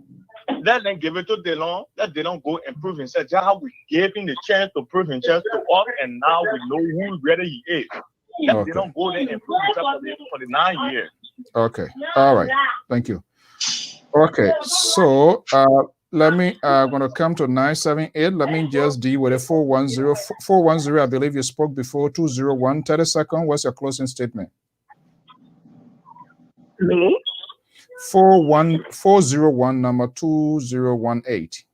let them give it to Delon. Let Delon go and prove himself. Just how we gave him the chance to prove himself to us, and now we know who really he is. Let Delon go there and prove himself for the 9 years. Okay, all right, thank you. Okay, so let me gonna come to 978. Let me just deal with a 410. 410, I believe you spoke before. 201. 30 seconds. What's your closing statement? Me? 401 number 2018.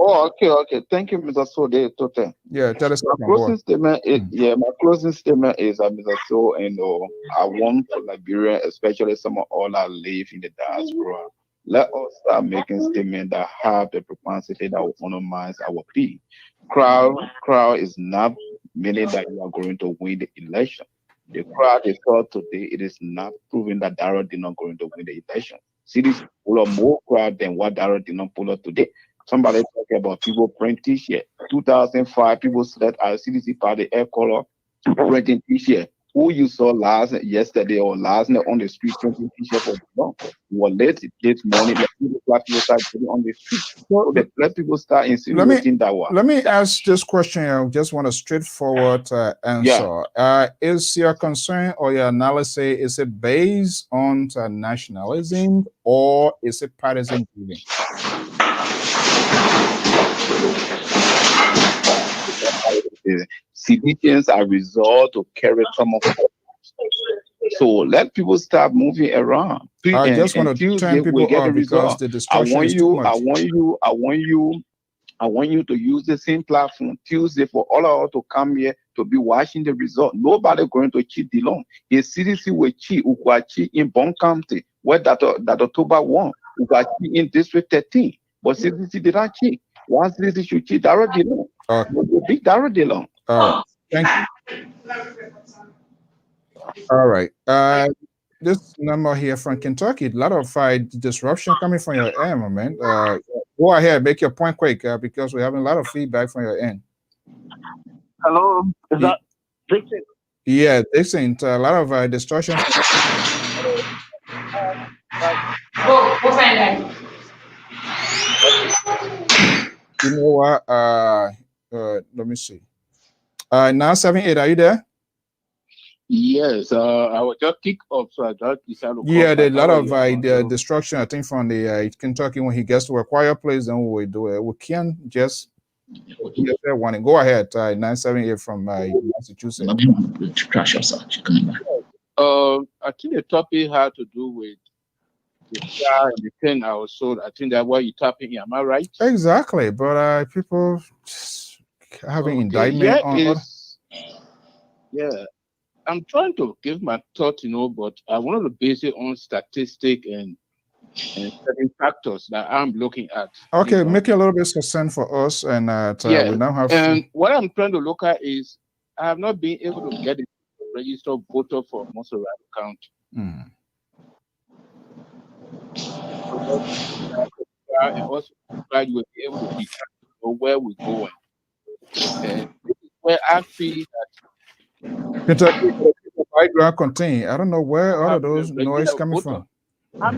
Oh, okay. Thank you, Mr. Sode Tote. Yeah, tell us. My closing statement is, Mr. So, I want for Liberia, especially some of all that live in the diaspora, let us start making statements that have the propensity that will honorize our people. Crowd is not meaning that you are going to win the election. The crowd is thought today, it is not proving that Darrell did not going to win the election. Cities pull up more crowd than what Darrell did not pull up today. Somebody talking about people print t-shirt. 2005, people said our CDC party air color printing t-shirt. Who you saw yesterday or last night on the street printing t-shirt for long? Well, late this morning, black people start getting on the street. So let people start insinuating that one. Let me ask this question. I just want a straightforward answer. Yeah. Is your concern or your analysis, is it based on nationalism or is it partisan giving? Citizens are resolved to carry some of it. So let people start moving around. I just want to turn people off because the destruction is too much. I want you to use the same platform Tuesday for all of us to come here to be watching the result. Nobody going to cheat the loan. A CDC will cheat, in Bon County, where that October 1, in District 13. But CDC did not cheat. Once CDC should cheat, Darrell did not. Big Darrell did not. Thank you. All right. This number here from Kentucky, a lot of disruption coming from your end, my man. Go ahead, make your point quick because we're having a lot of feedback from your end. Hello, is that Dixon? Yeah, Dixon, a lot of distortion. You know what? Let me see. 978, are you there? Yes, I was just kicked off, so I just decided to yeah, there's a lot of the destruction, I think, from the Kentucky. When he gets to a quiet place, then we do it. We can't just one. Go ahead, 978 from Massachusetts. Crash yourself. Coming back. I think the topic had to do with the car and the pen I was sold. I think that's what you're tapping. Am I right? Exactly, but people just having indictment on. Yeah. I'm trying to give my thought, but I wanted to base it on statistic and certain factors that I'm looking at. Okay, make it a little bit succinct for us, and we now have. And what I'm trying to look at is I have not been able to get a registered voter for most of our county. And also, you will be able to decide where we're going. And this is where I feel that. Kentucky background contain. I don't know where all of those noise coming from. I'm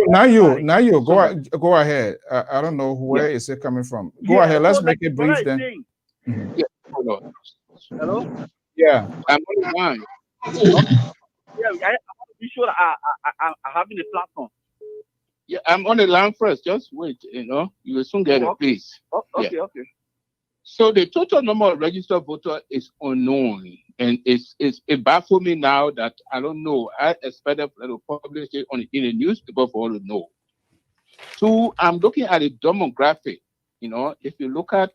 Now you go ahead. I don't know where is it coming from. Go ahead. Let's make it brief then. Yeah, hold on. Hello. Yeah, I'm on the line. Yeah, I want to be sure I having the platform. Yeah, I'm on the line first. Just wait. You will soon get it, please. Okay. So the total number of registered voters is unknown, and it baffles me now that I don't know. I expected to publish it in the newspaper for all to know. So I'm looking at the demographic. If you look at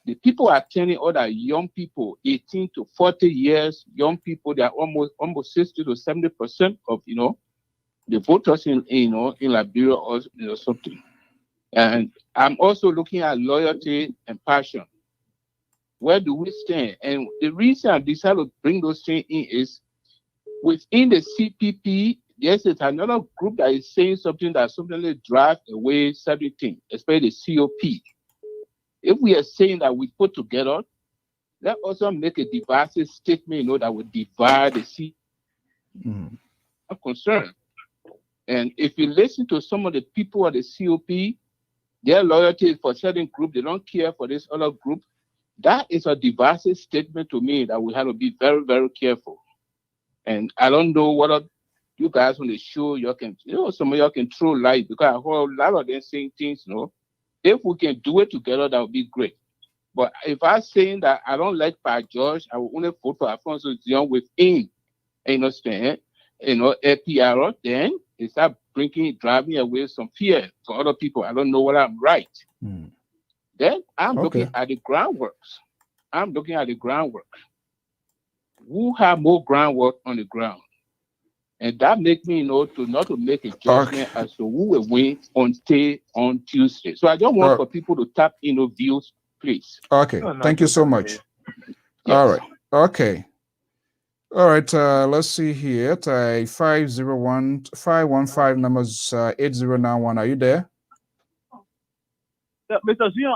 the people attending, other young people, 18 to 40 years, young people, they are almost 60 to 70% of the voters in Liberia or something. And I'm also looking at loyalty and passion. Where do we stand? And the reason I decided to bring those things in is within the CPP, there's another group that is saying something that suddenly drive away certain things, especially the COP. If we are saying that we put together, let also make a divisive statement, that would divide the CPP. I'm concerned. And if you listen to some of the people at the COP, their loyalty is for a certain group, they don't care for this other group. That is a divisive statement to me that we have to be very, very careful. And I don't know what you guys on the show, some of y'all can throw light because I heard a lot of them saying things, If we can do it together, that would be great. But if I'm saying that I don't like Pa George, I will only vote for Alfonso Zion within, understand? Lpr, then they start driving away some fear for other people. I don't know whether I'm right. Then I'm looking at the groundworks. Who have more groundwork on the ground? And that makes me not to make a judgment as to who will win on Tuesday. So I don't want for people to tap in views, please. Okay, thank you so much. Yes. All right, okay. All right, let's see here. 501-515 numbers 8091. Are you there? Mr. Zion,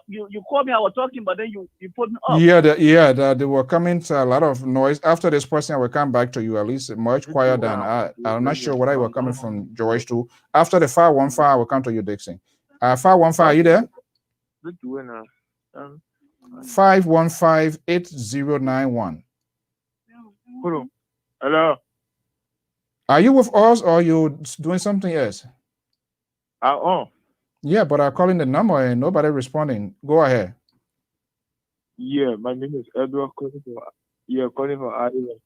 you called me, I was talking, but then you put me up. They were coming to a lot of noise. After this person, I will come back to you, at least much quieter than I'm not sure whether you were coming from George too. After the 515, I will come to you, Dixon. 515, are you there? 515-8091. Hello. Are you with us or are you doing something else? Yeah, but I'm calling the number and nobody responding. Go ahead. Yeah, my name is Edward calling from Ireland.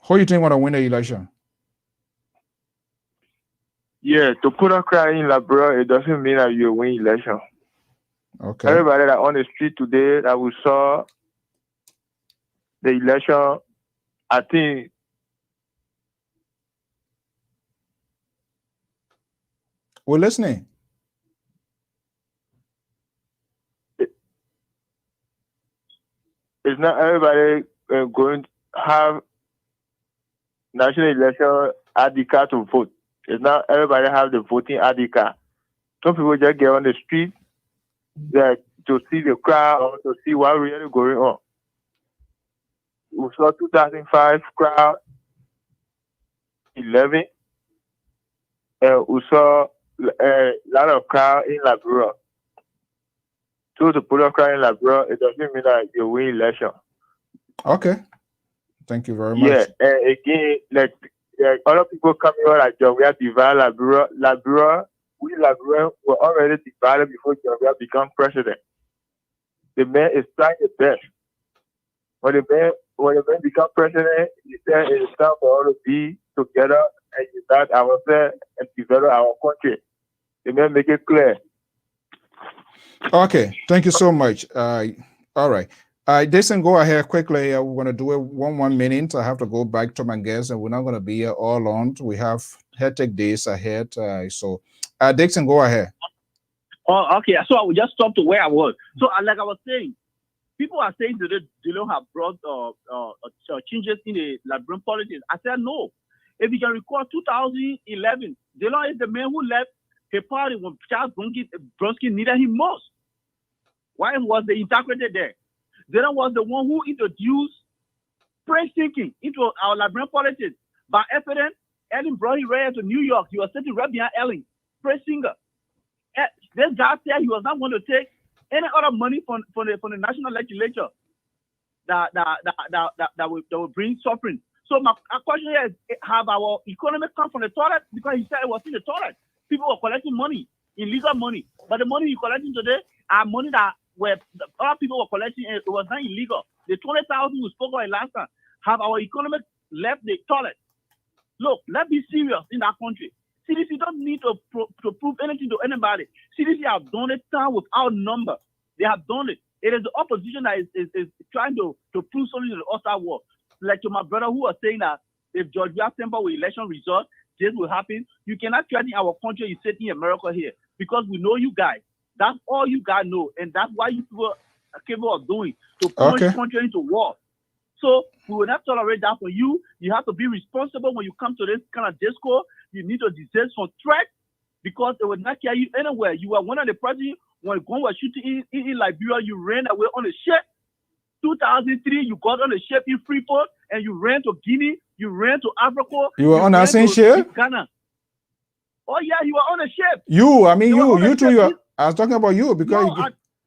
Who you think want to win the election? Yeah, to put a cry in Liberia, it doesn't mean that you win election. Okay. Everybody that on the street today that we saw the election, I think we're listening. It's not everybody going to have national election ID card to vote. It's not everybody have the voting ID card. Some people just get on the street to see the crowd or to see what really going on. We saw 2005 crowd, 11. We saw a lot of crowd in Liberia. So to put a crowd in Liberia, it doesn't mean that you win election. Okay. Thank you very much. Yeah, and again, like other people coming out like John, we are divided Liberia. We Liberia were already divided before John become president. The man is trying his best. When the man become president, he said it is time for all to be together and unite ourselves and develop our country. The man make it clear. Okay, thank you so much. All right. Jason, go ahead quickly. We're going to do it 1 minute. I have to go back to my guests, and we're not going to be here all long. We have hectic days ahead. Dixon, go ahead. Oh, okay. So I will just stop to where I was. So, like I was saying, people are saying that they don't have brought changes in the Liberian politics. I said no. If you can recall, 2011, Delon is the man who left his party when Charles Bronski needed him most. Why was the integrity there? Delon was the one who introduced praise thinking into our Liberian politics. By evidence, Ellen brought him right to New York. He was sitting right behind Ellen, praise singer. This guy said he was not going to take any other money from the national legislature that will bring suffering. So my question here is, have our economy come from the toilet? Because he said it was in the toilet. People were collecting money, illegal money. But the money you're collecting today are money that other people were collecting, and it was not illegal. The 20,000 we spoke about last time, have our economy left the toilet? Look, let's be serious in that country. CDC don't need to prove anything to anybody. CDC have done it time without number. They have done it. It is the opposition that is trying to prove something to the outside world. Like to my brother who was saying that if Georgia temper with election results, this will happen. You cannot threaten our country. You sit in America here because we know you guys. That's all you guys know, and that's why you people are capable of doing to push country into war. So we will not tolerate that for you. You have to be responsible when you come to this kind of discourse. You need to desist from threat because it will not carry you anywhere. You were one of the presidents when Gun was shooting in Liberia. You ran away on a ship. 2003, you got on a ship in Freeport and you ran to Guinea. You ran to Africa. You were on that same ship? Ghana. Oh yeah, you were on a ship. You too. I was talking about you because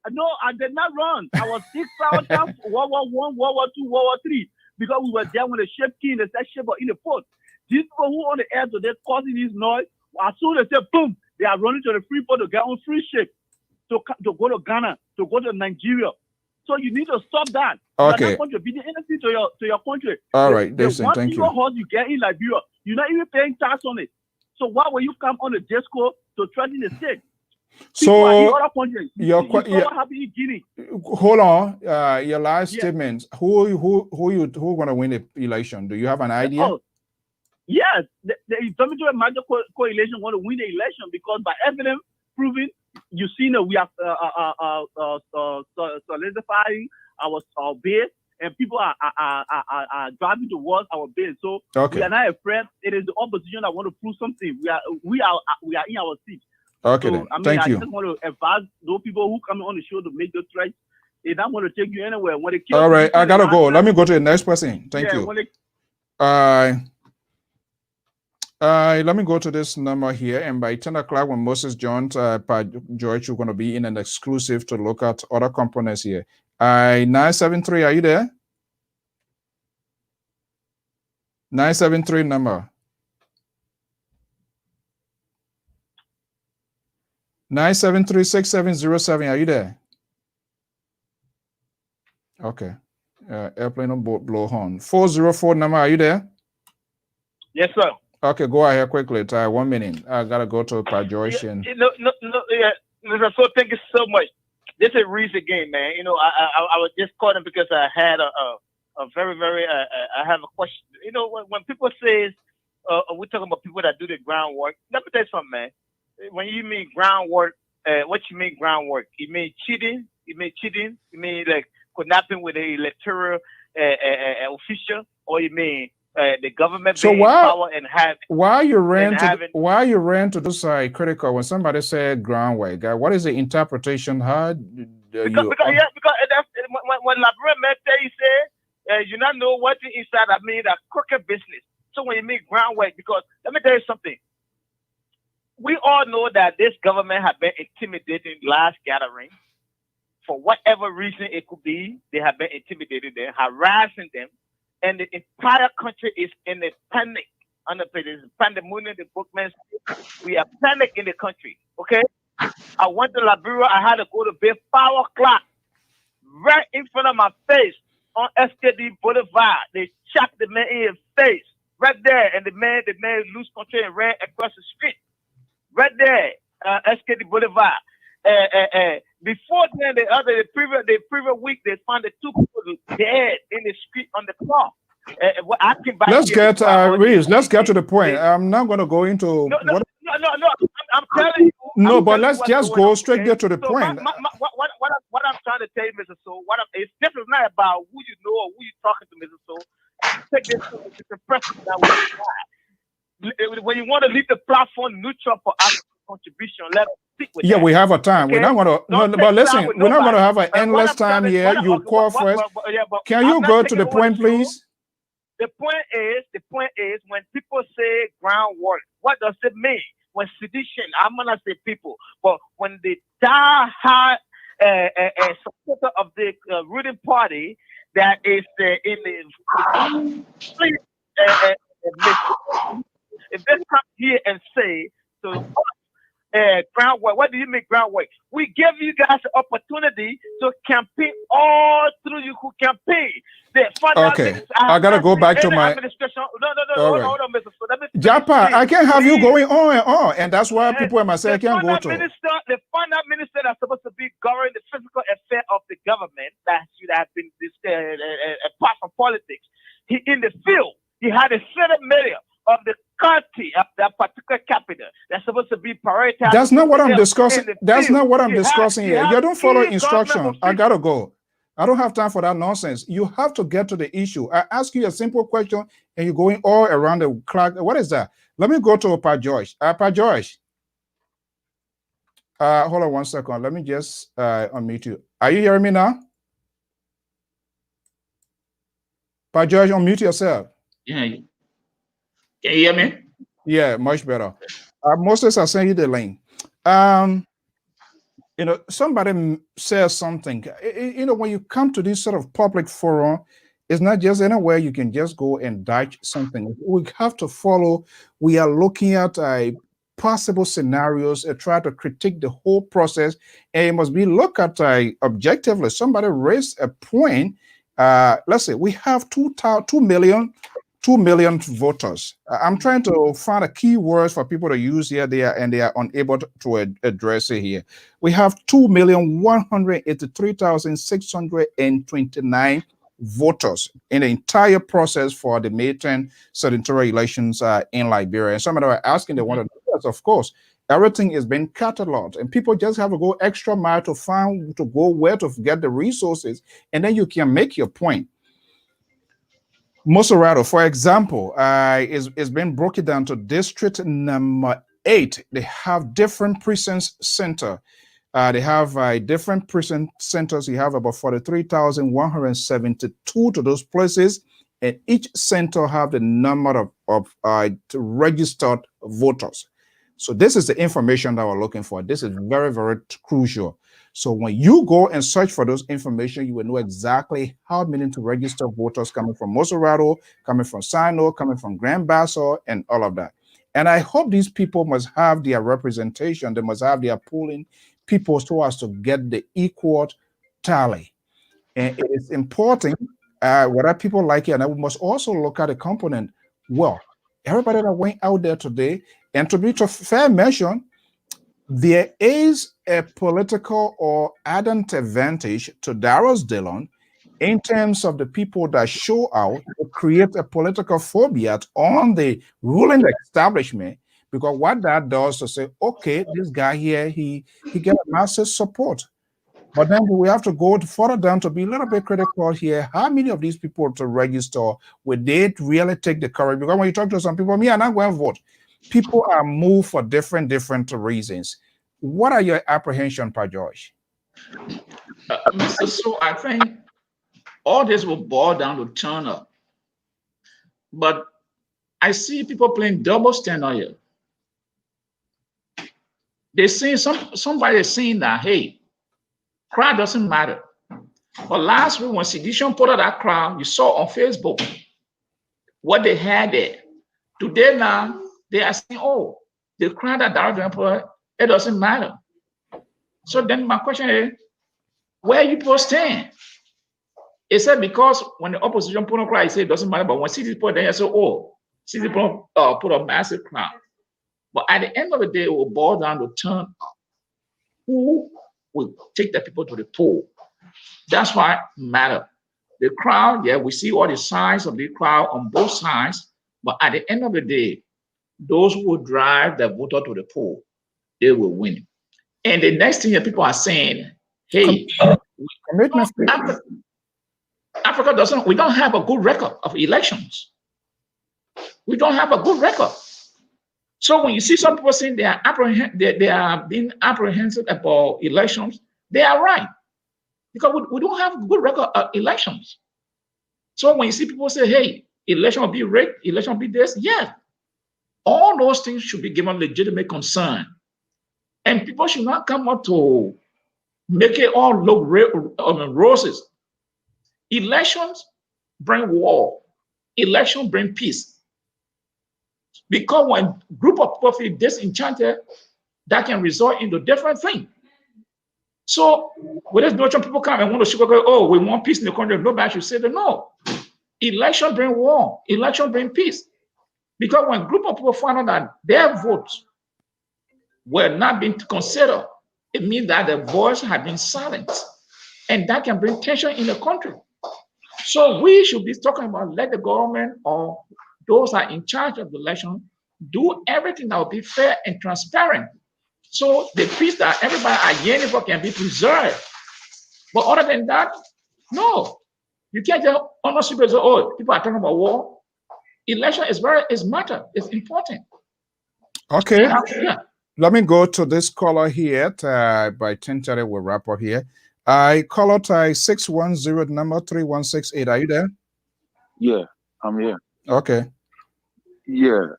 no, I did not run. I was 6 hours down World War I, World War II, World War III because we were there when the ship came. The ship was in the port. These people who on the air today causing this noise, as soon as they say boom, they are running to the Freeport to get on free ship to go to Ghana, to go to Nigeria. So you need to stop that. Okay. You're not contributing anything to your country. All right, the listen, one thank single you. house you get in Liberia, you're not even paying tax on it. So why will you come on the disco to threaten the state? People are in So other countries. You saw what happened in Guinea. hold on, your last statement. Who gonna win the election? Do you have an idea? Oh, yes, the Dormitory Major Coalition want to win the election because by evidence proving, you've seen that we are solidifying our base, and people are driving towards our base. So we are not afraid. It is the opposition that want to prove something. We are in our seat. Okay, So, then. I mean, Thank I you. just want to advise those people who come on the show to make the threats. They don't want to take you anywhere. When they kill All right, people, I gotta they go. ask Let me them- go to the next person. Thank Yeah, you. when they- Let me go to this number here, and by 10 o'clock when Moses joins, George, you're going to be in an exclusive to look at other components here. 973, are you there? 973 number. 973-6707, are you there? Okay. Airplane on board, blow horn. 404 number, are you there? Yes, sir. Okay, go ahead quickly. 1 minute. I gotta go to George and No, yeah, Mr. So thank you so much. This is a recent game, man. You know, I was just calling because I had a very, very, I have a question. You know, when people say, we're talking about people that do the groundwork, let me tell you something, man. When you mean groundwork, what you mean groundwork? You mean cheating? You mean like kidnapping with a electoral official? Or you mean the government so being in power and have why you ran having to this critical when somebody said groundwork? What is the interpretation? How because that's when Labrador met he said you not know what the inside I mean that crooked business. So when you make groundwork, because let me tell you something. We all know that this government have been intimidating last gathering. For whatever reason it could be, they have been intimidating them, harassing them, and the entire country is in a panic. Under pandemonium, the bookmen, we are panic in the country. Okay, I went to Liberia. I had to go to bed 5 o'clock, right in front of my face on SKD Boulevard. They shot the man in his face right there, and the man lose control and ran across the street. Right there, SKD Boulevard. Before then, the previous week, they found the 2 people dead in the street on the clock. Let's get Reeves. Let's get to the point. I'm not going to go into no. I'm telling you. No, but let's just go straight there to the So point. what I'm trying to tell you, Mr. Soul, this is not about who you know or who you're talking to, Mr. Soul. Take this to the president that we when you want to leave the platform neutral for us contribution, let us speak with that. We have a time. Okay? We're not going to. No, but listen, we're not going to have an endless time here. You call first. Can you go to the point, please? The point is when people say groundwork, what does it mean? When sedition, I'm gonna say people, but when the die-hard supporter of the ruling party that is in the if they come here and say to groundwork, what do you mean groundwork? We give you guys the opportunity to campaign all through you who campaign. Okay, I gotta go back to my administration. No, hold on, Mr. So Japa, I can't have you going on, and that's why people in my say I can't go to. The finance minister that's supposed to be governing the physical affair of the government that should have been apart from politics. He in the field. He had a Senate mayor of the country of that particular capital that's supposed to be prioritized. That's not what I'm discussing. That's not what I'm discussing here. You don't follow instruction. I gotta go. I don't have time for that nonsense. You have to get to the issue. I ask you a simple question and you're going all around the clock. What is that? Let me go to Pa George. Pa George. Hold on 1 second. Let me just unmute you. Are you hearing me now? Pa George, unmute yourself. Yeah. Can you hear me? Yeah, much better. Moses, I'll send you the link. You know, somebody says something. You know, when you come to this sort of public forum, it's not just anywhere you can just go and dodge something. We have to follow. We are looking at possible scenarios and try to critique the whole process. And it must be looked at objectively. Somebody raised a point. Let's say we have 2 million voters. I'm trying to find a key words for people to use here. They are unable to address it here. We have 2,183,629 voters in the entire process for the midterm senatorial elections in Liberia. And somebody were asking, they want to do that. Of course, everything is being cataloged, and people just have to go extra mile to go where to get the resources, and then you can make your point. Mosorado, for example, is been broken down to district number 8. They have different precinct center. They have different precinct centers. You have about 43,172 to those places, and each center have the number of registered voters. So this is the information that we're looking for. This is very, very crucial. So when you go and search for those information, you will know exactly how many to register voters coming from Mosorado, coming from Sino, coming from Grand Bassel, and all of that. And I hope these people must have their representation. They must have their polling people so as to get the equal tally. And it is important, whether people like it, and we must also look at the component. Well, everybody that went out there today, and to be to fair mention, there is a political or added advantage to Darius Dillon in terms of the people that show out to create a political phobia on the ruling establishment, because what that does to say, okay, this guy here, he get a massive support. But then we have to go further down to be a little bit critical here. How many of these people to register, would they really take the courage? Because when you talk to some people, me, I'm not going to vote. People are moved for different reasons. What are your apprehension, Pa George? Mr. So I think all this will boil down to turn up. But I see people playing double standard here. They say somebody is saying that, hey, crowd doesn't matter. But last week when Sedition put out that crowd, you saw on Facebook what they had there. Today now, they are saying, oh, the crowd that Darius put, it doesn't matter. So then my question is, where you people stand? It said because when the opposition put on crowd, it said it doesn't matter. But when City put there, I said, oh, City put a massive crowd. But at the end of the day, it will boil down to turn up. Who will take the people to the poll? That's why it matters. The crowd, yeah, we see all the signs of the crowd on both sides. But at the end of the day, those who will drive the voter to the poll, they will win. And the next thing that people are saying, hey, Africa we don't have a good record of elections. We don't have a good record. So when you see some people saying they are being apprehensive about elections, they are right. Because we don't have a good record of elections. So when you see people say, hey, election will be rigged, election will be this, yes. All those things should be given legitimate concern. And people should not come up to make it all look roses. Elections bring war. Elections bring peace. Because when a group of people feel disenchanted, that can result into different things. So with this notion, people come and want to sugarcoat, oh, we want peace in the country. Nobody should say that. No. Election bring war. Election bring peace. Because when a group of people find out that their votes were not being considered, it means that their voice had been silenced. And that can bring tension in the country. So we should be talking about let the government or those that are in charge of the election do everything that will be fair and transparent. So the peace that everybody are yearning for can be preserved. But other than that, no. You can't just honestly say, oh, people are talking about war. Election is matter. It's important. Okay. Yeah. Let me go to this caller here. By 10:30, we'll wrap up here. I call out 610 number 3168. Are you there? Yeah, I'm here. Okay. Yeah.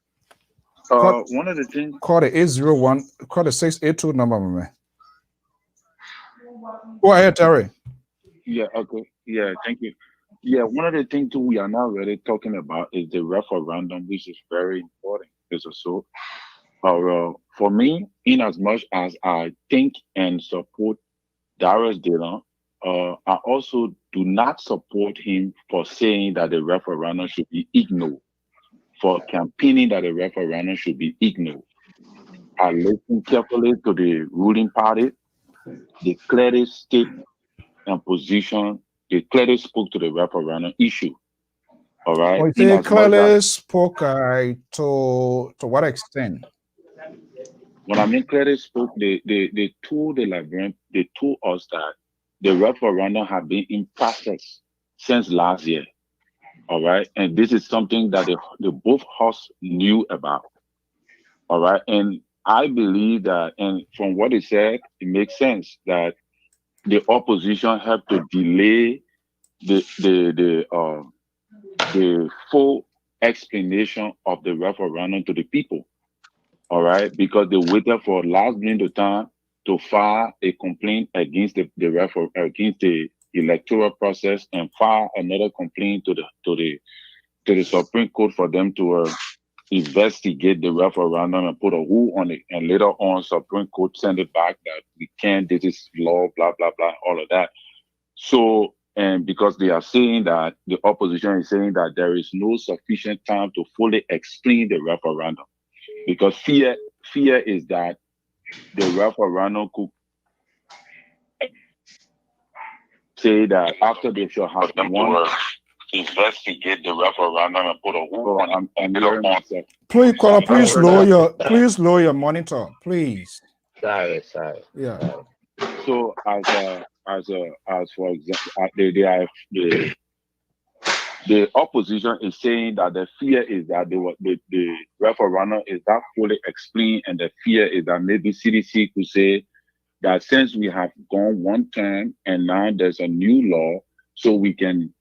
One of the things. Call the 801. Call the 682 number, my man. Go ahead, Terry. Yeah. Okay. Yeah. Thank you. Yeah. One of the things too we are not really talking about is the referendum, which is very important. For me, in as much as I think and support Darius Dillon, I also do not support him for saying that the referendum should be ignored, for campaigning that the referendum should be ignored. I listened carefully to the ruling party. They clearly state and position. They clearly spoke to the referendum issue. All right. Well, In they as much clearly as spoke to what extent? when I mean clearly spoke, they told the Liberian, they told us that the referendum had been in process since last year. All right. And this is something that the both hosts knew about. All right. And I believe that, and from what he said, it makes sense that the opposition helped to delay the full explanation of the referendum to the people. All right, because they waited for last minute of time to file a complaint against against the electoral process and file another complaint to the Supreme Court for them to investigate the referendum and put a hold on it. And later on, Supreme Court send it back that we can't, this is law, blah, blah, blah, all of that. So, and because they are saying that, the opposition is saying that there is no sufficient time to fully explain the referendum. Because fear is that the referendum could say that after they shall have won, investigate the referendum and put a hold on it. Please, caller, please lower your monitor, please. Sorry. Yeah. So as for example, the opposition is saying that the fear is that the referendum is not fully explained, and the fear is that maybe CDC could say that since we have gone one term and now there's a new law, so we can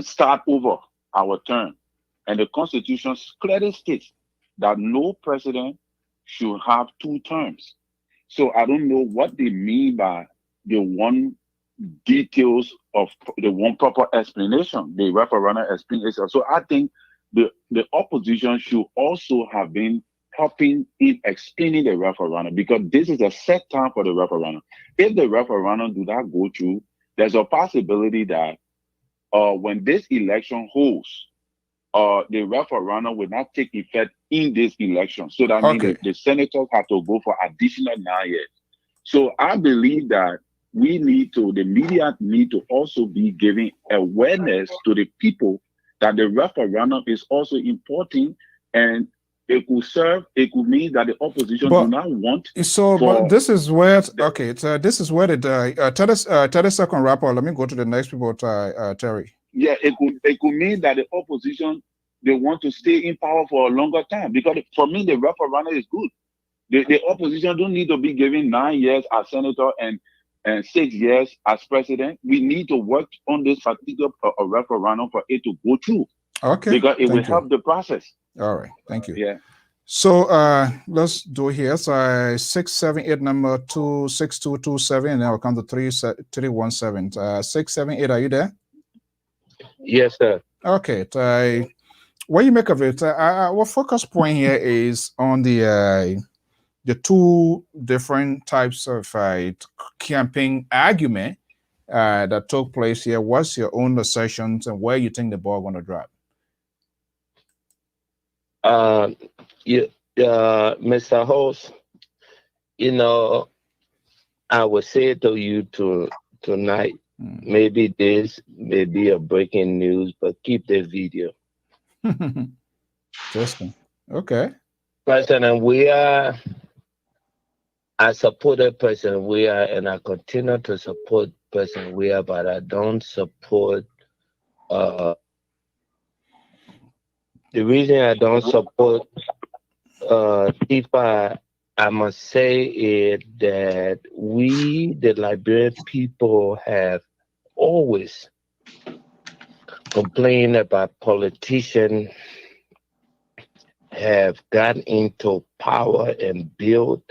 start over our term. And the Constitution clearly states that no president should have two terms. So I don't know what they mean by the one details of the one proper explanation, the referendum explanation. So I think the opposition should also have been helping in explaining the referendum, because this is a set time for the referendum. If the referendum do not go through, there's a possibility that when this election holds, the referendum will not take effect in this election. So that means the senators have to go for additional 9 years. So I believe that the media need to also be giving awareness to the people that the referendum is also important, and it could mean that the opposition do not want. So, but this is where, this is where the 30-second wrap up. Let me go to the next people, Terry. Yeah, it could mean that the opposition, they want to stay in power for a longer time, because for me, the referendum is good. The opposition don't need to be given 9 years as senator and 6 years as president. We need to work on this particular referendum for it to go through. Okay. Because it will help the process. All right. Thank you. Yeah. So let's do it here. So 678 number 26227, and then I'll come to 317. 678, are you there? Yes, sir. Okay. What you make of it? Our focus point here is on the two different types of campaign argument that took place here. What's your own assertions and where you think the ball going to drop? Mr. Host, I will say to you tonight, maybe this may be a breaking news, but keep the video. Interesting. Okay. President, I supported President Weah, and I continue to support President Weah, but I don't support the reason I don't support Tifa, I must say, is that we, the Liberian people, have always complained about politicians have gotten into power and built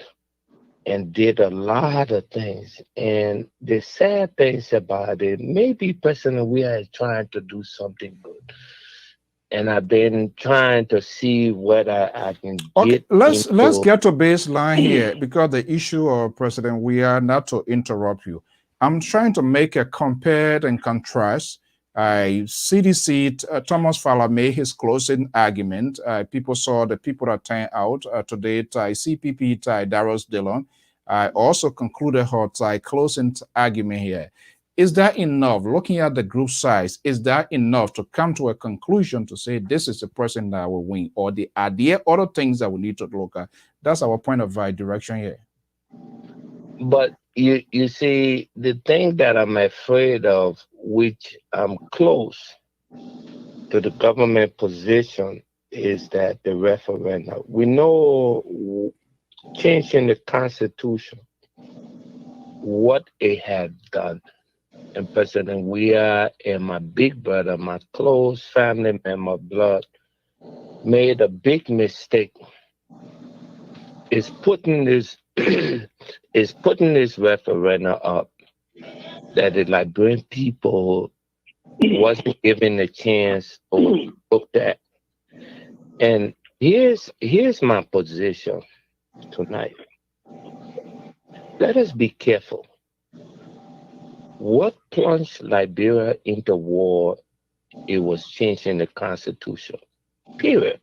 and did a lot of things. And the sad things about it, maybe President Weah is trying to do something good. and I've been trying to see whether I can Okay, get let's into. get to baseline here because the issue of President, we are not to interrupt you. I'm trying to make a compare and contrast. CDC Thomas Fowler made his closing argument. People saw the people that turned out today. CPP Darius Dillon also concluded her closing argument here. Is that enough? Looking at the group size, is that enough to come to a conclusion to say this is the person that will win? Or are there other things that we need to look at? That's our point of direction here. But you see, the thing that I'm afraid of, which I'm close to the government position, is that the referendum. We know changing the Constitution, what it had done. And President Weah and my big brother, my close family member, blood, made a big mistake. Is putting this referendum up that the Liberian people wasn't given a chance to look at. And here's my position tonight. Let us be careful. What plunged Liberia into war? It was changing the Constitution. Period.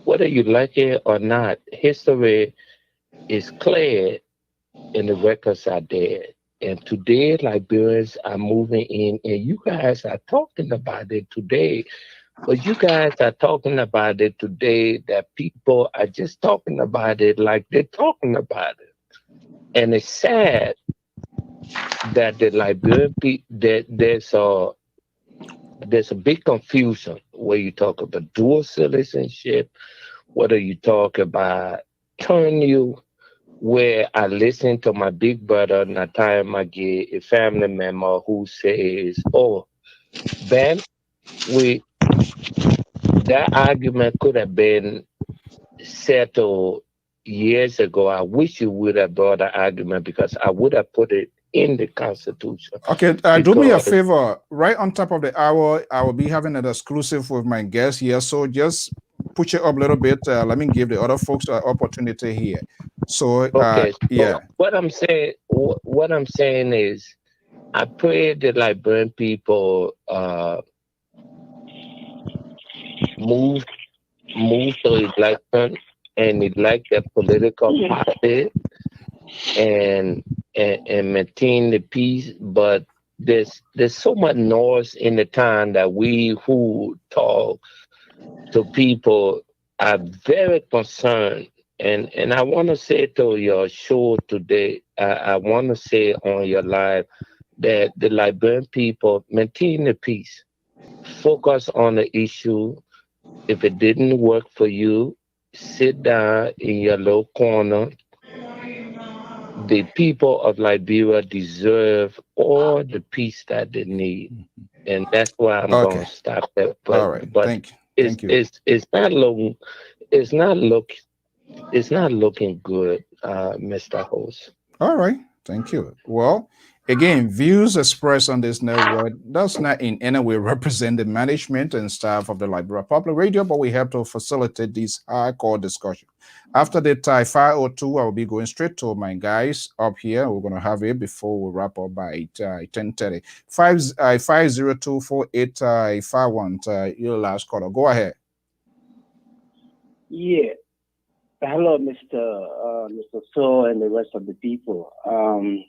Whether you like it or not, history is clear and the records are there. And today, Liberians are moving in, and you guys are talking about it today. But you guys are talking about it today that people are just talking about it like they're talking about it. And it's sad that the Liberian people, there's a big confusion where you talk about dual citizenship, whether you talk about turn you, where I listen to my big brother Natai Magi, a family member who says, "Oh, Ben, that argument could have been settled years ago. I wish you would have brought the argument because I would have put it in the Constitution." Okay, do me a favor. Right on top of the hour, I will be having an exclusive with my guest here. So just push it up a little bit. Let me give the other folks an opportunity here. So, okay, yeah. What I'm saying is, I pray the Liberian people move to election and elect a political party and maintain the peace. But there's so much noise in the town that we who talk to people are very concerned. And I want to say to your show today, I want to say on your live that the Liberian people maintain the peace, focus on the issue. If it didn't work for you, sit down in your little corner. The people of Liberia deserve all the peace that they need, and that's why I'm going to stop there. But, all right, thank you. It's not looking good, Mr. Host. All right, thank you. Well, again, views expressed on this network does not in any way represent the management and staff of the Liberia Public Radio, but we have to facilitate this hardcore discussion. After the 5:02, I will be going straight to my guys up here. We're going to have it before we wrap up by 10:30. 502-4851. Your last caller. Go ahead. Yeah. Hello, Mr. So and the rest of the people. I'm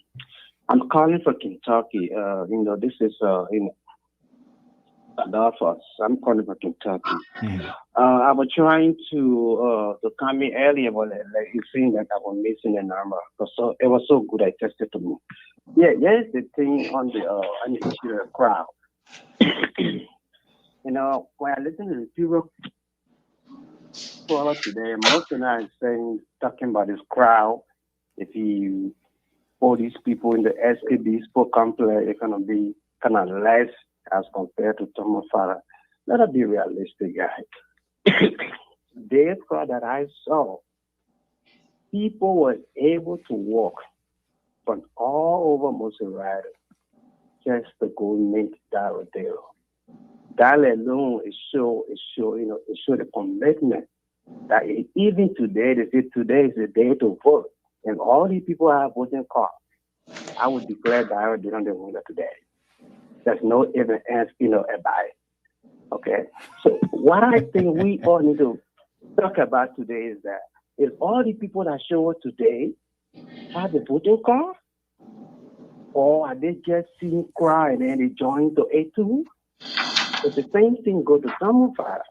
calling for Kentucky. This is Adolphus. I'm calling for Kentucky. I was trying to come in earlier, but like you saying that I was missing a number. So it was so good. I tested to me. Yeah, here's the thing on the crowd. When I listen to the people today, most of them are talking about this crowd. If you all these people in the SPB sport complex, it's gonna be kind of less as compared to Thomas Farah. Let us be realistic, guys. The crowd that I saw, people were able to walk from all over Mosaic just to go meet Darodero. that alone it show the commitment that even today, they say today is the day to vote, and all these people have voting cards. I would declare Daryl Dillon the winner today. There's no even else, about it. Okay. So what I think we all need to talk about today is that if all the people that show up today have the voting card, or are they just seeing cry and then they join to A2? But the same thing go to Tamufara.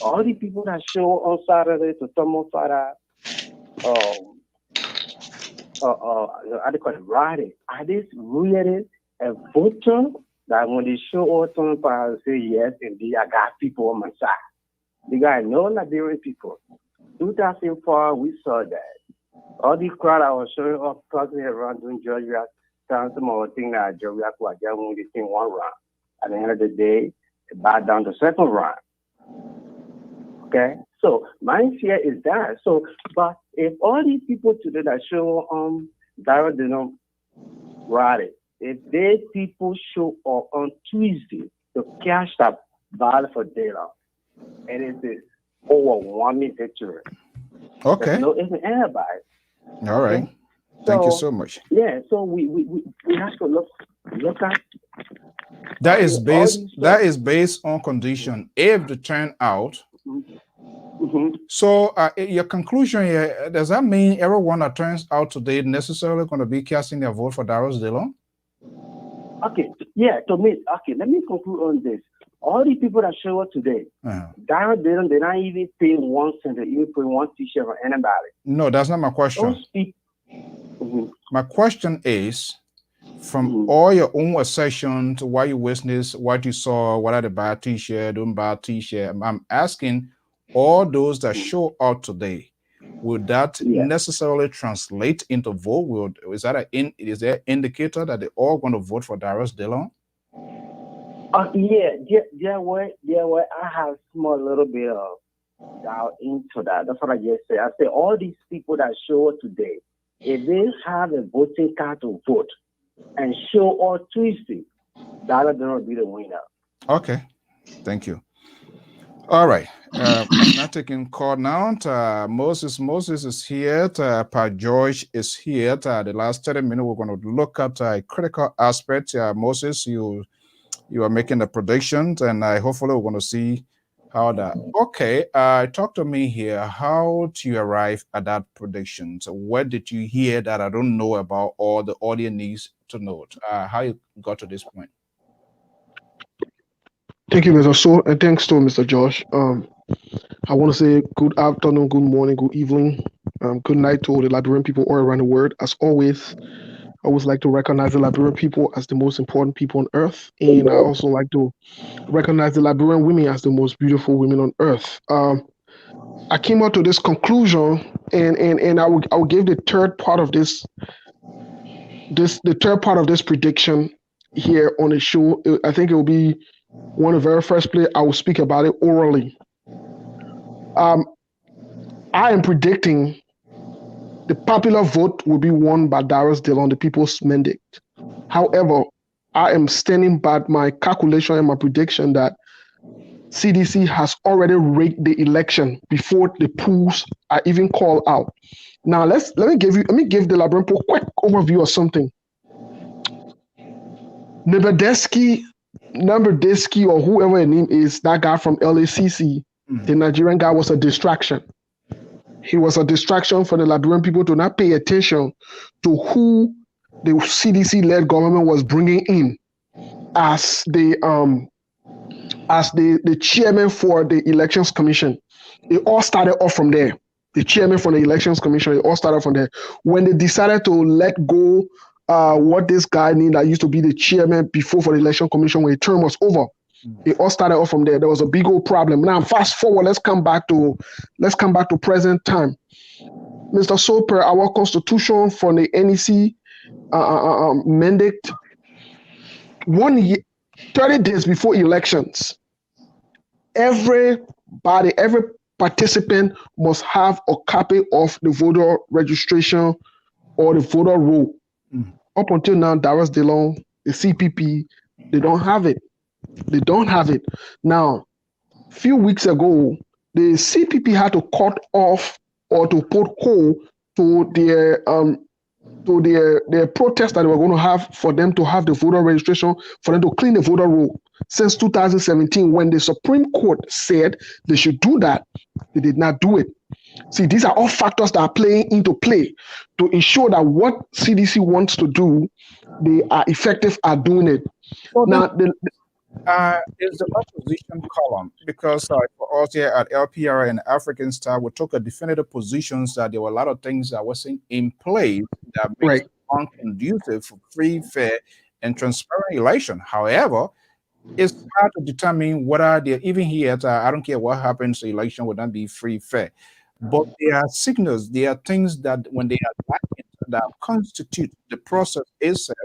All the people that show on Saturday to Tamufara, how do you call it, Friday, are they really a voter that when they show on Tamufara say, yes, indeed, I got people on my side? They got no Liberian people. 2004, we saw that. All these crowd I was showing up, talking around doing Georgia, telling some of the things that Georgia was just when they sing one round. At the end of the day, it bowed down the second round. Okay? So my fear is that. So, but if all these people today that show Daryl Dillon rally, if these people show up on Tuesday to cash that ballot for Dillon, and it is overwhelming victory. Okay. There's no even anybody. All right. Okay? Thank you so much. Yeah, so we have to look at that is based on condition. If the turnout. So your conclusion here, does that mean everyone that turns out today necessarily going to be casting their vote for Daryl Dillon? Okay, yeah, to me, okay, let me conclude on this. All the people that show up today, Daryl Dillon, they're not even paying 1 cent, they even pay one t-shirt for anybody. No, that's not my question. Those people, my question is, from all your own assertions, what you witnessed, what you saw, what are the bad t-shirt, don't buy t-shirt, I'm asking all those that show out today, would that necessarily translate into vote? Is there an indicator that they're all going to vote for Daryl Dillon? Yeah, I have small little bit of doubt into that. That's what I just said. I say all these people that show up today, if they have a voting card to vote and show up Tuesday, Daryl Dillon will be the winner. Okay, thank you. All right, I'm not taking call now. Moses is here. Pa George is here. The last 30 minutes, we're going to look at a critical aspect. Moses, you are making the predictions, and hopefully we're going to see how that. Okay, talk to me here. How do you arrive at that prediction? So what did you hear that I don't know about, or the audience needs to know? How you got to this point? Thank you, Mr. So, and thanks to Mr. Josh. I want to say good afternoon, good morning, good evening, good night to all the Liberian people all around the world. As always, I always like to recognize the Liberian people as the most important people on earth, and I also like to recognize the Liberian women as the most beautiful women on earth. I came out to this conclusion, and I will give the third part of this prediction here on the show. I think it will be one of the very first place I will speak about it orally. I am predicting the popular vote will be won by Daryl Dillon, the people's mandate. However, I am standing by my calculation and my prediction that CDC has already rigged the election before the polls are even called out. Now let me give the Liberian people a quick overview of something. Naberdesky, or whoever his name is, that guy from LACC, the Nigerian guy, was a distraction. He was a distraction for the Liberian people to not pay attention to who the CDC-led government was bringing in as the chairman for the Elections Commission. It all started off from there. The chairman for the Elections Commission, it all started from there. When they decided to let go what this guy named that used to be the chairman before for the Election Commission when his term was over, it all started off from there. There was a big old problem. Now fast forward, let's come back to present time. Mr. Soper, our constitution for the NEC mandate, 1 year, 30 days before elections, every participant must have a copy of the voter registration or the voter roll. Up until now, Daryl Dillon, the CPP, they don't have it. They don't have it. Now, few weeks ago, the CPP had to cut off or to put hold to their protest that they were going to have for them to have the voter registration, for them to clean the voter roll. Since 2017, when the Supreme Court said they should do that, they did not do it. See, these are all factors that are playing into play to ensure that what CDC wants to do, they are effective at doing it. So now, is the opposition column, because for us here at LPR and African Star, we took a definitive positions that there were a lot of things that wasn't in place that makes it unconducive for free, fair, and transparent election. However, it's hard to determine whether they're even here. I don't care what happens, the election would not be free, fair. But there are signals, there are things that when they are lacking that constitute the process itself,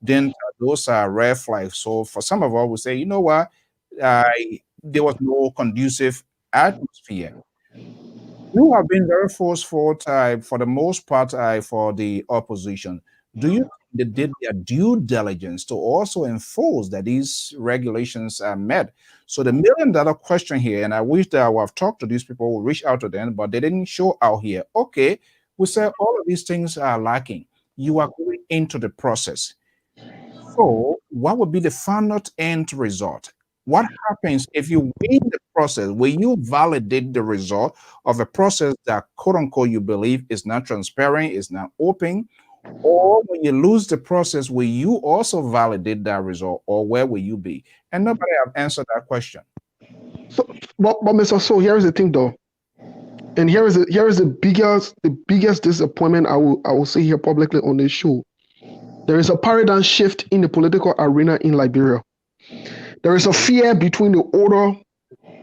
then those are red flags. So for some of us, we say, you know what, there was no conducive atmosphere. You have been very forceful for the most part for the opposition. Do you think they did their due diligence to also enforce that these regulations are met? So the million-dollar question here, and I wish that I would have talked to these people, who reach out to them, but they didn't show out here. Okay, we say all of these things are lacking. You are going into the process. So what would be the final end result? What happens if you win the process? Will you validate the result of a process that, quote unquote, you believe is not transparent, is not open? Or when you lose the process, will you also validate that result, or where will you be? And nobody have answered that question. So, but Mr. So here is the thing, though, and here is the biggest disappointment I will say here publicly on this show. There is a paradigm shift in the political arena in Liberia. There is a fear between the older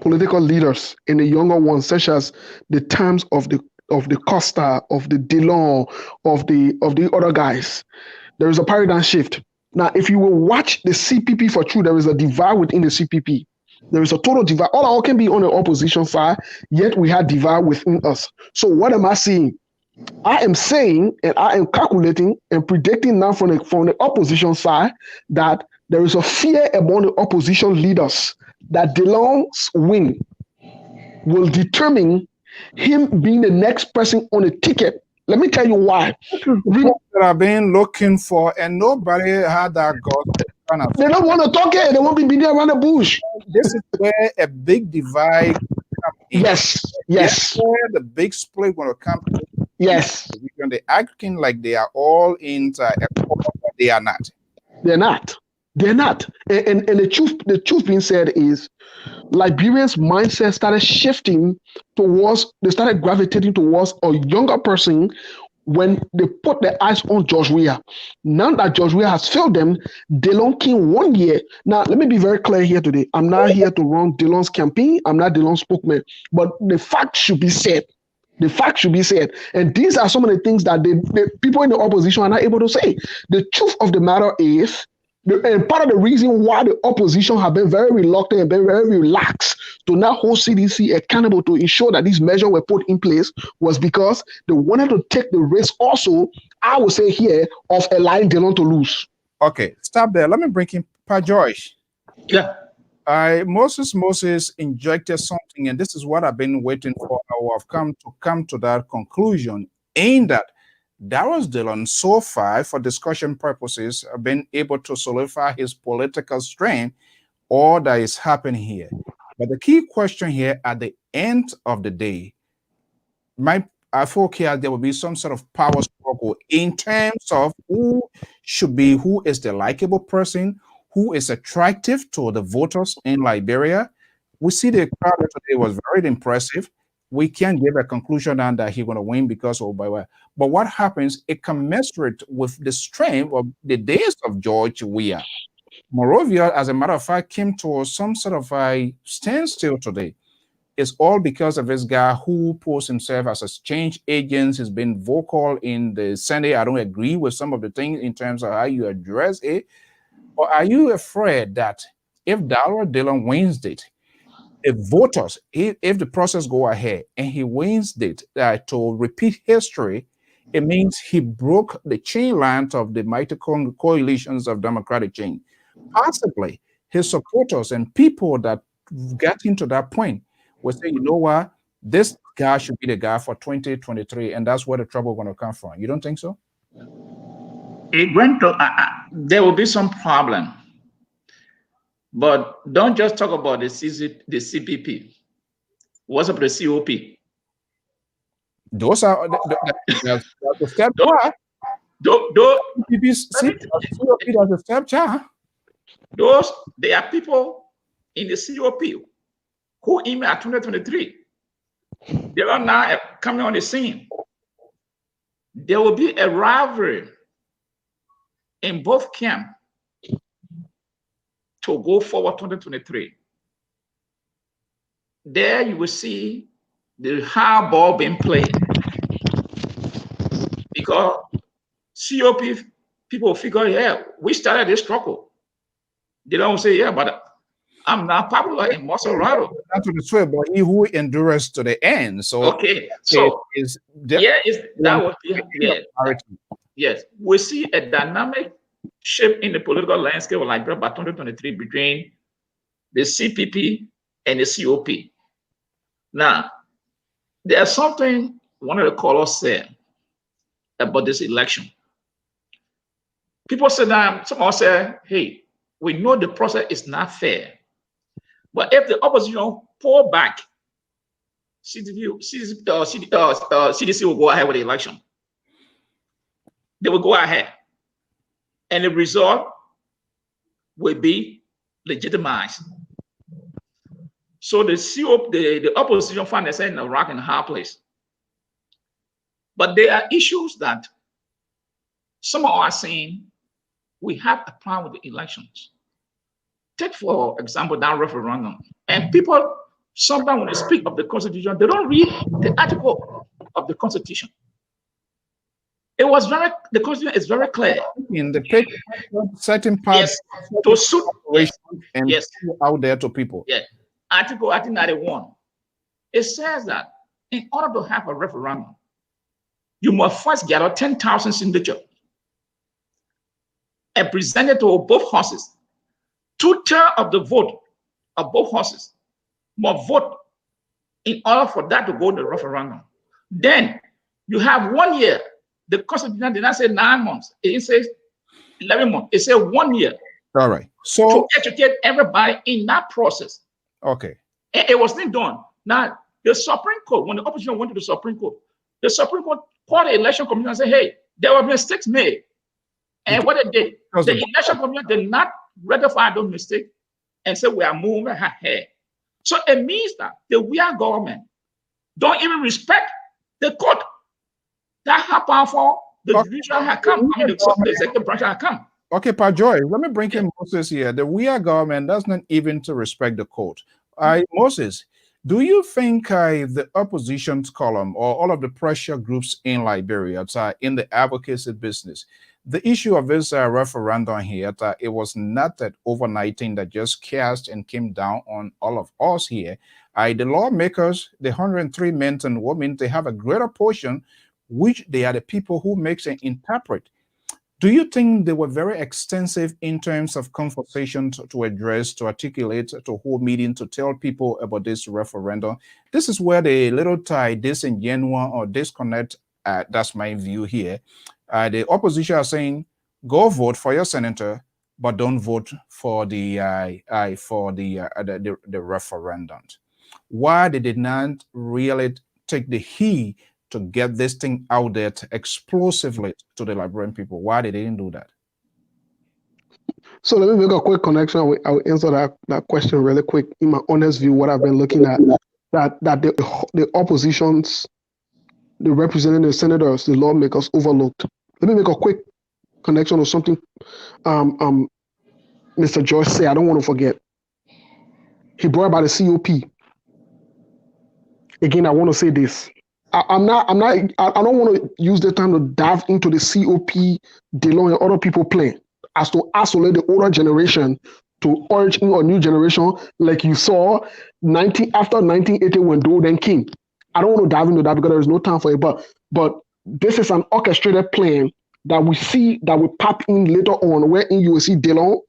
political leaders and the younger ones, such as the terms of the Costa, of the Dillon, of the other guys. There is a paradigm shift. Now, if you will watch the CPP for true, there is a divide within the CPP. There is a total divide. All can be on the opposition side, yet we have divide within us. So what am I saying? I am saying, and I am calculating and predicting now from the opposition side that there is a fear among the opposition leaders that Dillon's win will determine him being the next person on the ticket. Let me tell you why. That I've been looking for, and nobody had that got. They don't want to talk it. They won't be there around the bush. This is where a big divide comes in. Yes. That's where the big split going to come. Yes. They're acting like they are all into a corner, but they are not. They're not. They're not. And the truth being said is, Liberians' mindset started shifting towards, they started gravitating towards a younger person when they put their eyes on George Weah. Now that George Weah has failed them, Dillon came 1 year. Now, let me be very clear here today. I'm not here to run Dillon's campaign. I'm not Dillon's spokesman. But the fact should be said. The fact should be said. And these are some of the things that the people in the opposition are not able to say. The truth of the matter is, and part of the reason why the opposition have been very reluctant and been very relaxed to not hold CDC accountable to ensure that these measures were put in place was because they wanted to take the risk also, I would say here, of allowing Dillon to lose. Okay, stop there. Let me bring in Pa Joyce. Yeah. Moses injected something, and this is what I've been waiting for. I have come to that conclusion, in that Darius Dillon, so far, for discussion purposes, have been able to solidify his political strength. All that is happening here. But the key question here, at the end of the day, I forecast there will be some sort of power struggle in terms of who is the likable person, who is attractive to the voters in Liberia. We see the crowd today was very impressive. We can't give a conclusion on that he's going to win because of by what. But what happens, it commensurate with the strength of the days of George Weah. Morovia, as a matter of fact, came to some sort of a standstill today. It's all because of this guy who posed himself as a change agent. He's been vocal in the Senate. I don't agree with some of the things in terms of how you address it. Or are you afraid that if Darius Dillon wins it, if voters, if the process go ahead and he wins it, to repeat history, it means he broke the chain lines of the mighty coalitions of democratic change. Possibly, his supporters and people that get into that point will say, you know what, this guy should be the guy for 2023, and that's where the trouble going to come from. You don't think so? It went to, there will be some problem, but don't just talk about the CPP. What's up with the COP? Those are the step. Those, there are people in the COP who email 2023. They are now coming on the scene. There will be a rivalry in both camps to go forward 2023. There you will see the hard ball being played, because COP people figure, yeah, we started this struggle. They don't say, yeah, but I'm not popular in Maserado. Not to the swear, but he who endures to the end. So okay, so yes, we see a dynamic shift in the political landscape of Liberia by 2023 between the CPP and the COP. Now, there's something one of the callers said about this election. People said that, someone said, hey, we know the process is not fair, but if the opposition pull back, CDC will go ahead with the election. They will go ahead, and the result will be legitimized. So the opposition find themselves in a rock and a hard place. But there are issues that some are saying we have a problem with the elections. Take, for example, that referendum. And people, sometimes when they speak of the Constitution, they don't read the article of the Constitution. The Constitution is very clear. In the paper, certain parts, to suit and out there to people. Yeah. Article 91. It says that in order to have a referendum, you must first gather 10,000 signatures and present it to both houses. 2/3 of the vote of both houses must vote in order for that to go to the referendum. Then you have 1 year. The Constitution did not say 9 months. It says 11 months. It says 1 year. All right. So to educate everybody in that process. Okay. And it wasn't done. Now, the Supreme Court, when the opposition went to the Supreme Court called the election commission and said, hey, there were mistakes made. And what they did, the election commission did not rectify those mistakes and said, we are moving ahead. So it means that we are government don't even respect the court. That's how powerful the judicial has come. I mean, the executive branch has come. Okay, Pa Joy, let me bring in Moses here. The we are government does not even to respect the court. Moses, do you think the opposition's column or all of the pressure groups in Liberia are in the advocacy business? The issue of this referendum here, it was not that overnight thing that just cast and came down on all of us here. The lawmakers, the 103 men and women, they have a greater portion, which they are the people who makes and interpret. Do you think they were very extensive in terms of conversation to address, to articulate, to hold meeting, to tell people about this referendum? This is where the little disingenuous or disconnect, that's my view here. The opposition are saying, go vote for your senator, but don't vote for the referendum. Why they did not really take the heed to get this thing out there explosively to the Liberian people? Why they didn't do that? So let me make a quick connection. I will answer that question really quick. In my honest view, what I've been looking at, that the oppositions, the representatives, senators, the lawmakers overlooked. Let me make a quick connection with something Mr. George said. I don't want to forget. He brought about the COP. Again, I want to say this. I don't want to use the time to dive into the COP, DeLong and other people plan as to isolate the older generation to urge in a new generation, like you saw after 1980 when Doe then came. I don't want to dive into that because there is no time for it. But this is an orchestrated plan that we see that will pop in later on, wherein you will see DeLong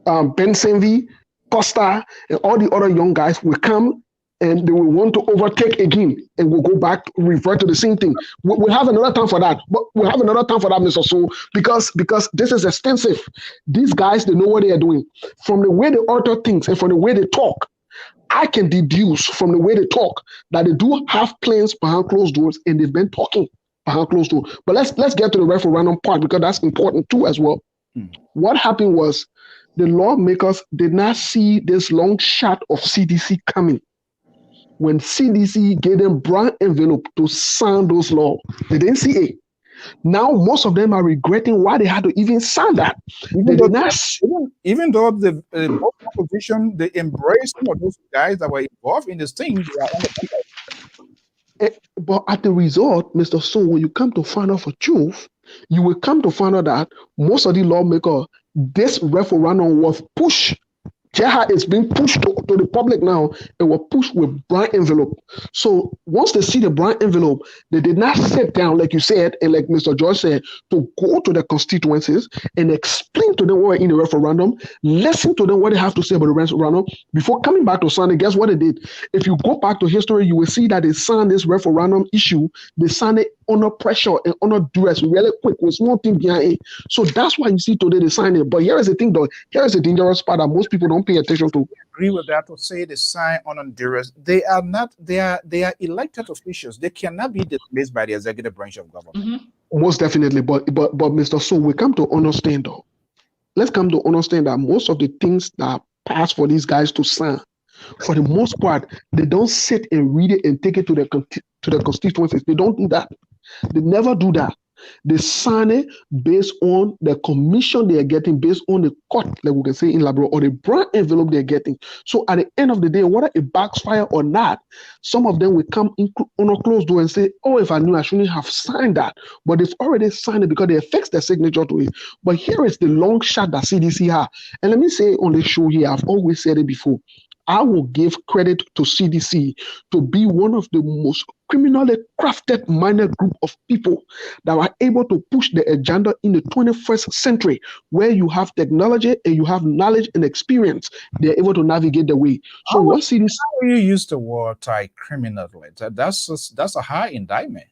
Bensenvi, Costa, and all the other young guys will come and they will want to overtake again and we'll go back, revert to the same thing. We'll have another time for that. But we'll have another time for that, Mr. So, because this is extensive. These guys, they know what they are doing. From the way they alter things and from the way they talk, I can deduce from the way they talk that they do have plans behind closed doors and they've been talking behind closed doors. But let's get to the referendum part because that's important too as well. What happened was the lawmakers did not see this long shot of CDC coming. When CDC gave them brown envelope to sign those laws, they didn't see it. Now most of them are regretting why they had to even sign that. Even though the opposition, they embraced some of those guys that were involved in this thing. But at the result, Mr. So, when you come to find out for truth, you will come to find out that most of the lawmakers, this referendum was pushed. Jeha is being pushed to the public now and were pushed with brown envelope. So once they see the brown envelope, they did not sit down, like you said, and like Mr. George said, to go to their constituencies and explain to them what were in the referendum, listen to them what they have to say about the referendum before coming back to sign it. Guess what they did? If you go back to history, you will see that they signed this referendum issue. They signed it under pressure and under duress, really quick, with small thing behind it. So that's why you see today they signed it. But here is the thing, though. Here is the dangerous part that most people don't pay attention to. I agree with that. To say they sign on duress, they are not. They are elected officials. They cannot be dismissed by the executive branch of government. Most definitely, but Mr. So we come to understand though. Let's come to understand that most of the things that pass for these guys to sign, for the most part, they don't sit and read it and take it to their constituencies. They don't do that. They never do that. They sign it based on the commission they are getting, based on the cut, like we can say in Liberia, or the brown envelope they're getting. So at the end of the day, whether it backfire or not, some of them will come in on a closed door and say, oh, if I knew, I shouldn't have signed that. But they've already signed it because they affixed their signature to it. But here is the long shot that CDC has. And let me say on the show here, I've always said it before, I will give credit to CDC to be one of the most criminally crafted minor group of people that are able to push the agenda in the 21st century, where you have technology and you have knowledge and experience. They're able to navigate the way. So what CDC? How you use the word criminally? That's a high indictment.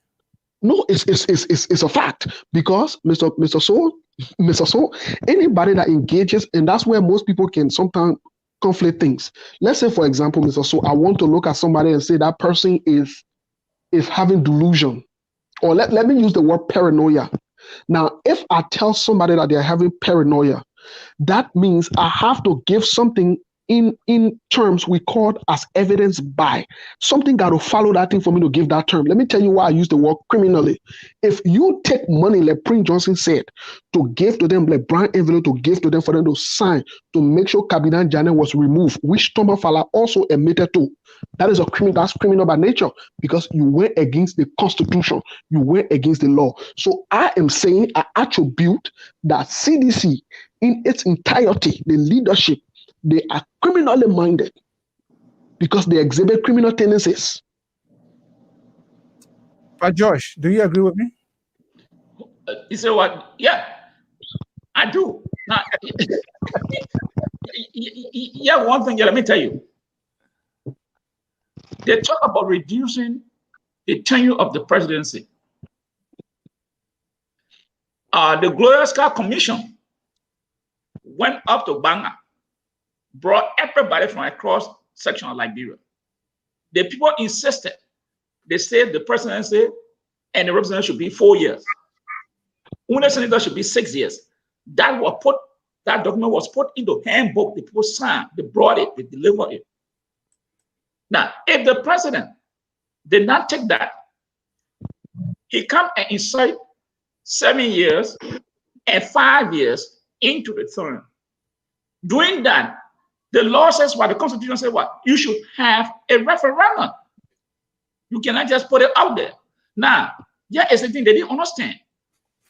No, it's a fact because Mr. So, anybody that engages, and that's where most people can sometimes conflict things. Let's say, for example, Mr. So, I want to look at somebody and say that person is having delusion, or let me use the word paranoia. Now, if I tell somebody that they're having paranoia, that means I have to give something in terms we call as evidence by. Something got to follow that thing for me to give that term. Let me tell you why I use the word criminally. If you take money, like Prince Johnson said, to give to them, like brown envelope to give to them for them to sign to make sure Cabinet Janet was removed, which Thomas Fala also admitted to. That is a criminal. That's criminal by nature because you went against the Constitution. You went against the law. So I am saying I attribute that CDC in its entirety, the leadership, they are criminally minded because they exhibit criminal tendencies. But Josh, do you agree with me? You say what? Yeah, I do. Now, yeah, one thing, let me tell you. They talk about reducing the tenure of the presidency. The Glorious Scar Commission went up to Banga, brought everybody from across section of Liberia. The people insisted. They said the presidency and the representative should be 4 years. Only senator should be 6 years. That document was put into handbook. The people signed. They brought it. They delivered it. Now, if the president did not take that, he come and insert 7 years and 5 years into the term. Doing that, the law says what? The Constitution says what? You should have a referendum. You cannot just put it out there. Now, yeah, it's the thing they didn't understand.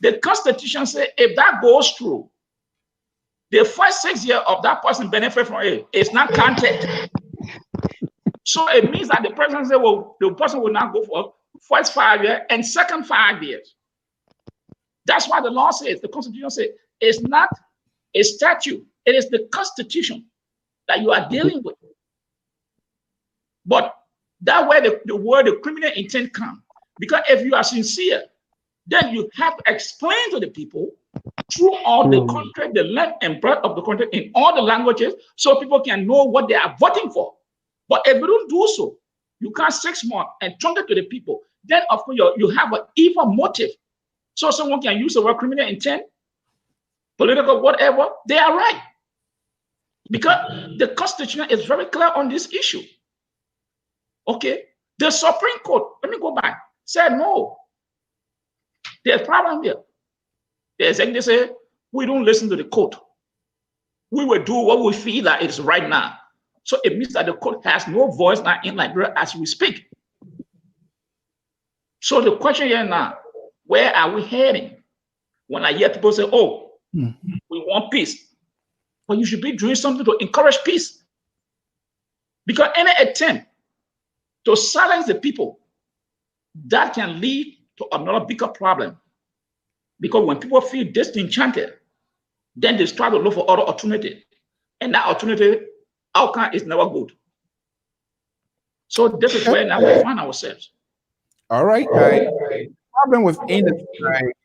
The Constitution says if that goes through, the first 6 years of that person benefit from it is not counted. So it means that the president said, well, the person will not go for first 5 years and second 5 years. That's why the law says, the Constitution says, it's not a statute It is the Constitution that you are dealing with. But that way the word the criminal intent comes. Because if you are sincere, then you have to explain to the people through all the contract, the length and breadth of the contract in all the languages, so people can know what they are voting for. But if you don't do so, you can't 6 months and trunk it to the people. Then of course you have an evil motive. So someone can use the word criminal intent, political, whatever. They are right. Because the Constitution is very clear on this issue. Okay, the Supreme Court, let me go back, said no. There's a problem here. The executive said, we don't listen to the court. We will do what we feel that it's right now. So it means that the court has no voice now in Liberia as we speak. So the question here now, where are we heading? When I hear people say, oh, we want peace. But you should be doing something to encourage peace. Because any attempt to silence the people, that can lead to another bigger problem. Because when people feel disenchanted, then they try to look for other alternative. And that alternative outcome is never good. So this is where now we find ourselves. All right. Problem with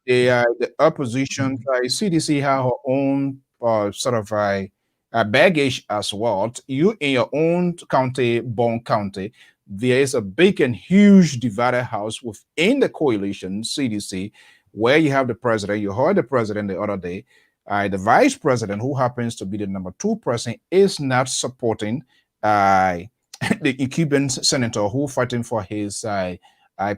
the opposition, CDC have her own sort of baggage as well. You in your own county, Bon County, there is a big and huge divided house within the coalition, CDC, where you have the president. You heard the president the other day. The vice president, who happens to be the number 2 person, is not supporting the Cuban senator who fighting for his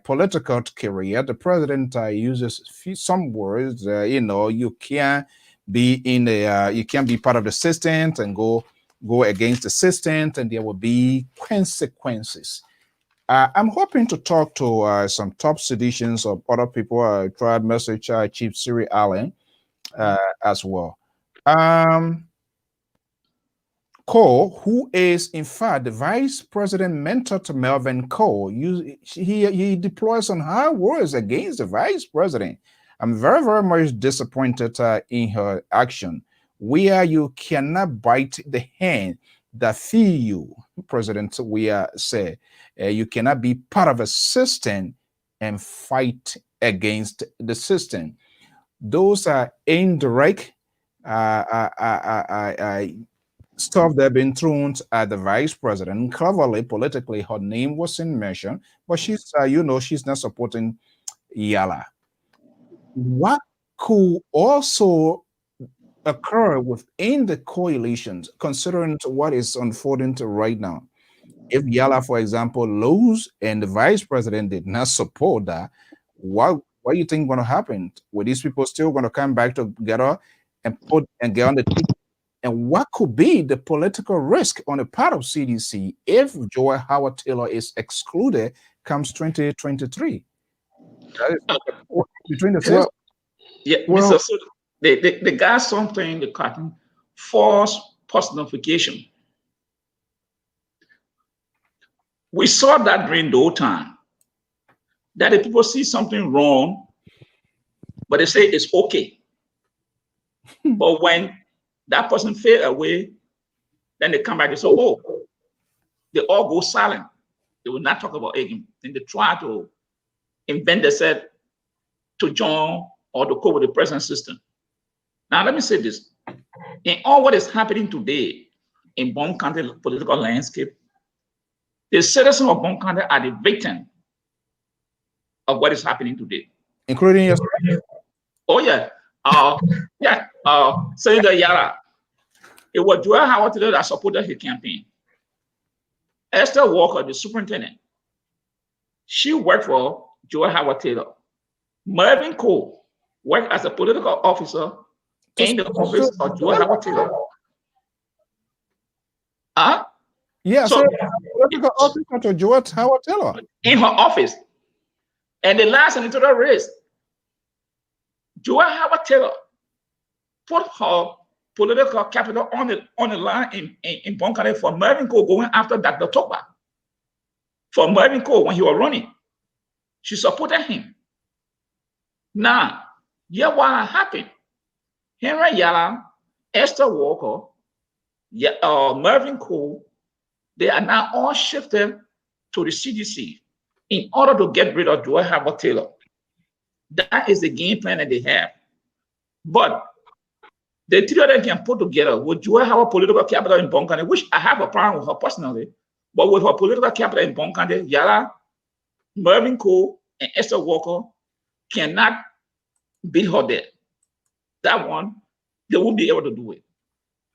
political career. The president uses some words, you can't be in the, you can't be part of the system and go against the system, and there will be consequences. I'm hoping to talk to some top citizens or other people. I tried message Chief Siri Allen as well. Cole, who is in fact the vice president mentor to Melvin Cole, he deploys on high words against the vice president. I'm very, very much disappointed in her action, where you cannot bite the hand that feed you. President Weah said, you cannot be part of a system and fight against the system. Those are indirect stuff that have been thrown at the vice president. Cleverly, politically, her name wasn't mentioned, but she's, she's not supporting Yala. What could also occur within the coalitions, considering what is unfolding right now? If Yala, for example, lose and the vice president did not support that, what do you think is going to happen? Were these people still going to come back together and get on the team? And what could be the political risk on the part of CDC if Joy Howard Taylor is excluded comes 2023? Between the two. Mr. So the guy something the cotton false personification. We saw that during the old time, that if people see something wrong, but they say it's okay. But when that person fade away, then they come back and say, oh, they all go silent. They will not talk about it again. And they try to invent themselves to join or to cope with the present system. Now, let me say this. In all what is happening today in Bon County political landscape, the citizens of Bon County are the victim of what is happening today. Including yourself? Oh, yeah. Senator Yara. It was Joel Howard Taylor that supported his campaign. Esther Walker, the superintendent, she worked for Joel Howard Taylor. Mervyn Cole worked as a political officer in the office of Joel Howard Taylor. Yeah, so political officer to Joel Howard Taylor. In her office. And the last senatorial race, Joel Howard Taylor put her political capital on the line in Bon County for Mervyn Cole going after Dr. Tokba. For Mervyn Cole, when he was running, she supported him. Now, what happened? Henry Yala, Esther Walker, Yeah, Mervyn Cole, they are now all shifted to the CDC in order to get rid of Joy Howard Taylor. That is the game plan that they have. But the three of them can put together with Joy Howard political capital in Bonkane, which I have a problem with her personally, but with her political capital in Bonkane, Yala, Mervyn Cole, and Esther Walker cannot beat her there. That one, they won't be able to do it.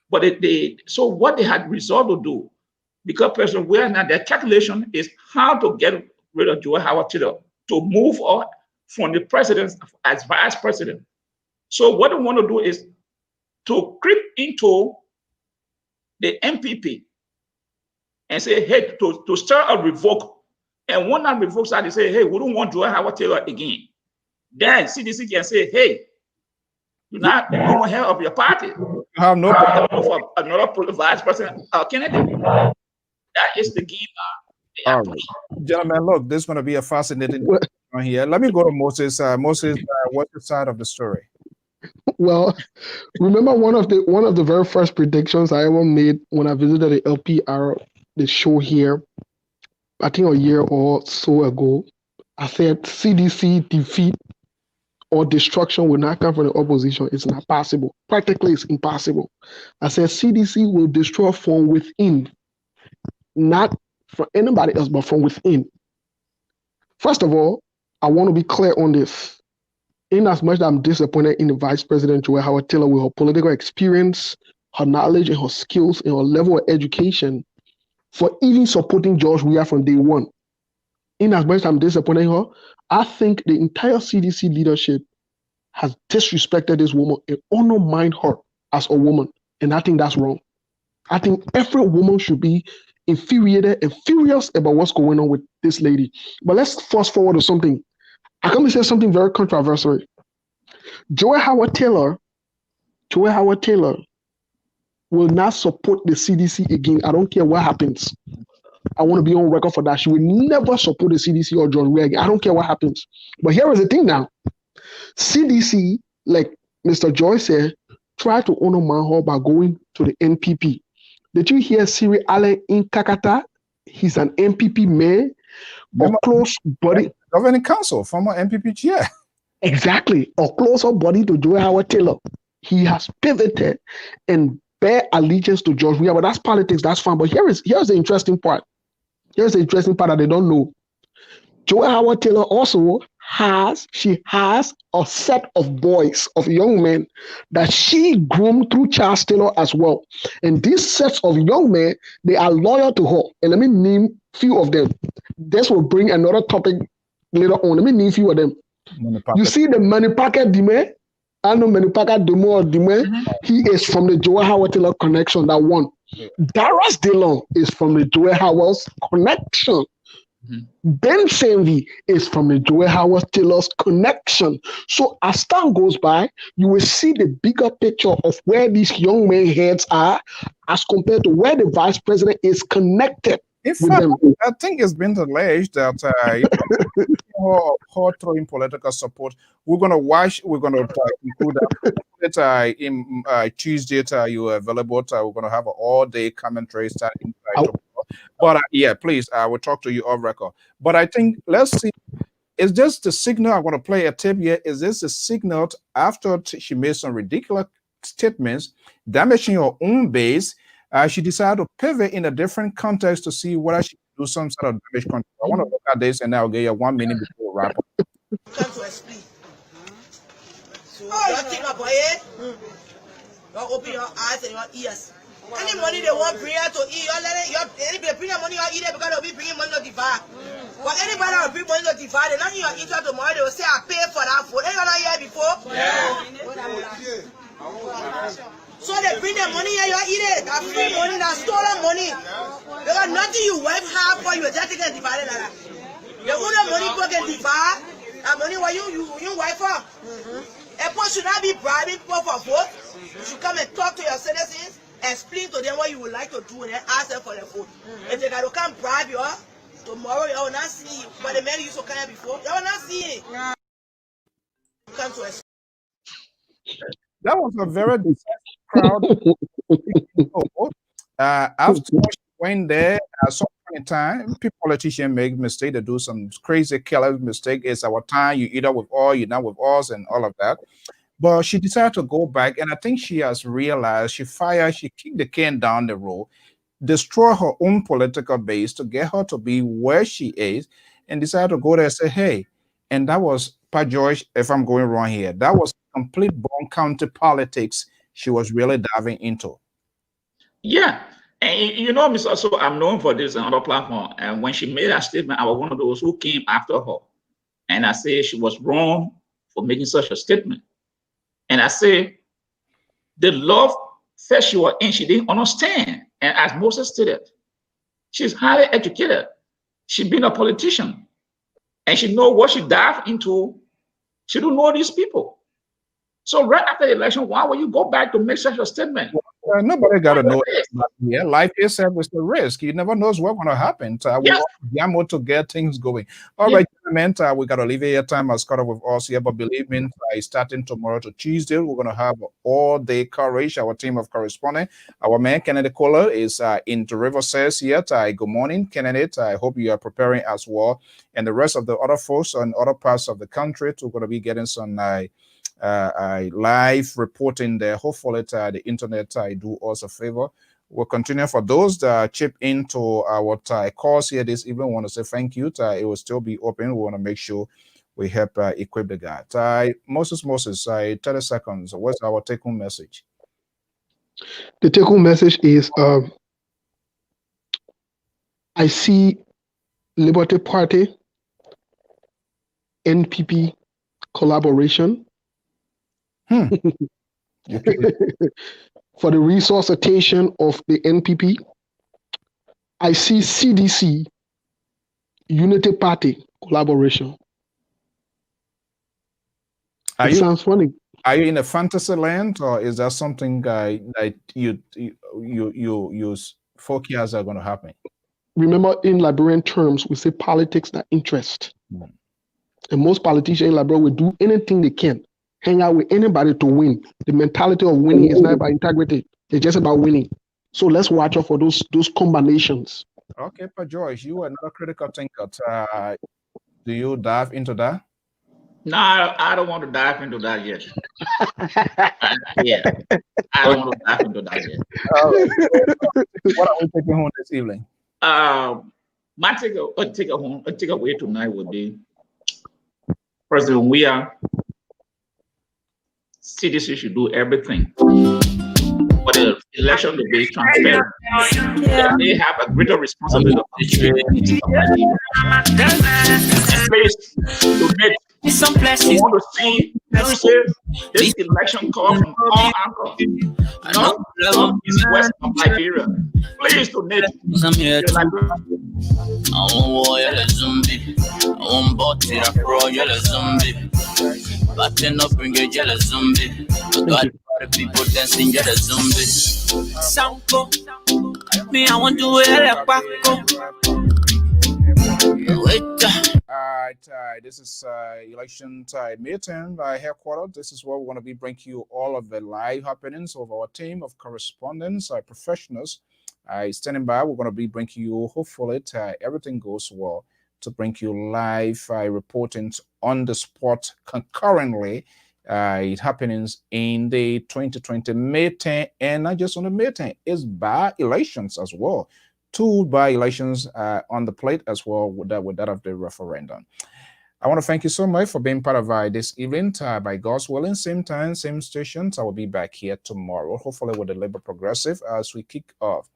But so what they had resolved to do, because President Weah now their calculation is how to get rid of Joy Howard Taylor, to move her from the president as vice president. So what they want to do is to creep into the MPP and say, hey, to start a revoke. And when that revokes out, they say, hey, we don't want Joy Howard Taylor again. Then CDC can say, hey, you're not no more head of your party. You have no for another vice president candidate. That is the game. All right, gentlemen, look, this is going to be a fascinating one here. Let me go to Moses. Moses, what's your side of the story? Well, remember one of the very first predictions I ever made when I visited the LPR, the show here, I think a year or so ago. I said CDC defeat or destruction will not come from the opposition. It's not possible. Practically, it's impossible. I said CDC will destroy from within, not from anybody else, but from within. First of all, I want to be clear on this. In as much as I'm disappointed in the Vice President Joy Howard Taylor with her political experience, her knowledge and her skills and her level of education for even supporting George Weah from day one. In as much as I'm disappointed in her, I think the entire CDC leadership has disrespected this woman and undermined her as a woman. And I think that's wrong. I think every woman should be infuriated and furious about what's going on with this lady. But let's fast forward to something. I come to say something very controversial. Joy Howard Taylor will not support the CDC again. I don't care what happens. I want to be on record for that. She will never support the CDC or John Weah again. I don't care what happens. But here is the thing now. CDC, like Mr. Joy said, try to undermine her by going to the NPP. Did you hear Siri Allen in Kakata? He's an MPP mayor or close buddy. Governing council, former MPP chair. Exactly. Or closer buddy to Joy Howard Taylor. He has pivoted and bear allegiance to George Weah, but that's politics, that's fine. But here's the interesting part. Here's the interesting part that they don't know. Joy Howard Taylor also has a set of boys, of young men that she groomed through Charles Taylor as well. And these sets of young men, they are loyal to her. And let me name few of them. This will bring another topic later on. Let me name few of them. You see the Manipaka Dime? I know Manipaka Demo or Dime. He is from the Joy Howard Taylor connection, that one. Darius Dillon is from the Joy Howard's connection. Ben Senvi is from the Joy Howard Taylor's connection. So as time goes by, you will see the bigger picture of where these young men heads are as compared to where the vice president is connected. In fact, I think it's been alleged that her throwing political support. We're going to include that in Tuesday. You are available. We're going to have an all-day commentary starting. But yeah, please, I will talk to you off record. But I think, let's see, is this the signal? I'm going to play a tape here. Is this the signal after she made some ridiculous statements, damaging her own base? She decided to pivot in a different context to see whether she can do some sort of damage control. I want to look at this and I'll give you 1 minute before we wrap up. Come to explain. So you think about it. You open your eyes and your ears. Any money they want bring to eat, anybody bring money or eat it because they'll be bringing money to divide. But anybody that will bring money to divide, they're not in your interest tomorrow, they will say, I pay for that food. Ain't you not here before? Yeah. So they bring their money here, you eat it. That free money, that stolen money. Because nothing you wife have for you, just take it divided like that. You own the money, go get divide. That money what you wife for. A person should not be bribing people for vote. You should come and talk to your citizens. Explain to them what you would like to do and then ask them for their vote. If they gotta come bribe you, tomorrow you will not see it. But the man used to come here before, you will not see it. Come to us. That was a very decisive crowd. After she went there, at some point in time, people, politicians make mistake. They do some crazy killer mistake. It's our time. You either with all, you're not with us, and all of that. But she decided to go back, and I think she has realized she kicked the can down the road, destroy her own political base to get her to be where she is, and decided to go there and say, hey, and that was, Pa George, if I'm going wrong here, that was complete Bond County politics she was really diving into. Yeah. And you know, Mr. So I'm known for this on other platform. And when she made that statement, I was one of those who came after her. And I said she was wrong for making such a statement. And I say, the love fest she was in, she didn't understand. And as Moses stated, she's highly educated. She's been a politician. And she know what she dived into. She don't know these people. So right after the election, why would you go back to make such a statement? Nobody got to know. Yeah, life itself is the risk. You never knows what's going to happen. We want gamble to get things going. All right, gentlemen, we got to leave here. Time has caught up with us here, but believe me, starting tomorrow to Tuesday, we're going to have all-day coverage. Our team of correspondents. Our man, Kennedy Kohler, is in the River Says here. Good morning, Kennedy. I hope you are preparing as well. And the rest of the other folks on other parts of the country, we're going to be getting some live reporting there. Hopefully the internet do us a favor. We'll continue. For those that chip into our course here this evening, we want to say thank you. It will still be open. We want to make sure we help equip the guy. Moses, 30 seconds. What's our take-home message? The take-home message is I see Liberty Party, NPP collaboration. For the resuscitation of the NPP, I see CDC Unity Party collaboration. Sounds funny. Are you in a fantasy land, or is that something that you forecast are going to happen? Remember, in Liberian terms, we say politics that interest. And most politicians in Liberia will do anything they can, hang out with anybody to win. The mentality of winning is not about integrity. It's just about winning. So let's watch out for those combinations. Okay, Pa George, you are not a critical thinker. Do you dive into that? No, I don't want to dive into that yet. I don't want to dive into that yet. What are we taking home this evening? My takeaway tonight would be President Weah, CDC should do everything for the election to be transparent. They have a greater responsibility some places we want to see this election come from all angles, not from east west of Liberia. Please donate. People dancing, get a zombie. Sanko, me, I want to wear a Alright, this is election midterm headquarters. This is where we're going to be bringing you all of the live happenings of our team of correspondents, professionals. Standing by, we're going to be bringing you, hopefully, everything goes well, to bring you live reporting on the spot concurrently. It happens in the 2020 midterm, and not just on the midterm, it's by elections as well. 2 by-elections on the plate as well with that of the referendum. I want to thank you so much for being part of this event. By God's willing, same time, same stations. I will be back here tomorrow, hopefully with the Labour Progressive, as we kick off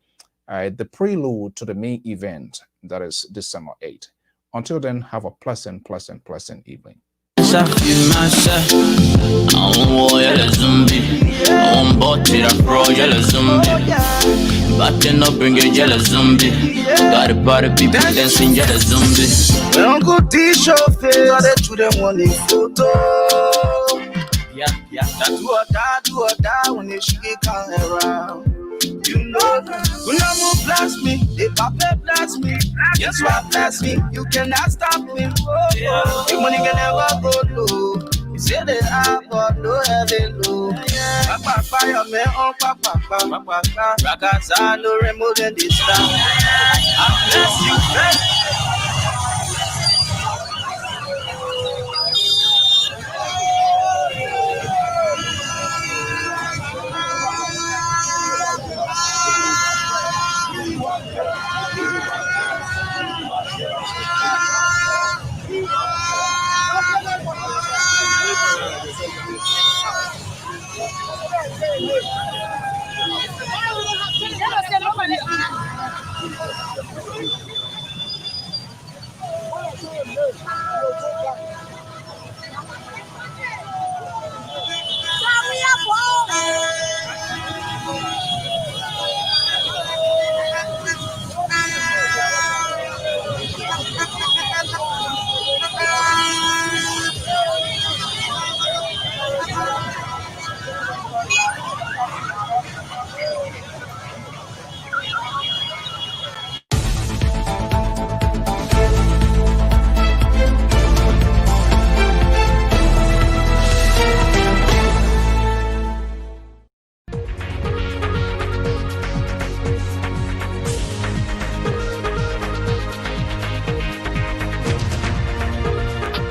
the prelude to the main event, that is December 8th. Until then, have a pleasant evening. Batting up, bring a jealous zombie. Got a party people dancing, jealous zombie. Uncle T-shirt, they to them one photo. Yeah. That do or die when they shake it around. You know, when I move blast me, they pop it blast me. Yes, what blast me, you cannot stop me. Your money can never go low. You say they have, but no heaven low. fire, man, oh, papa, removing this stuff. I bless you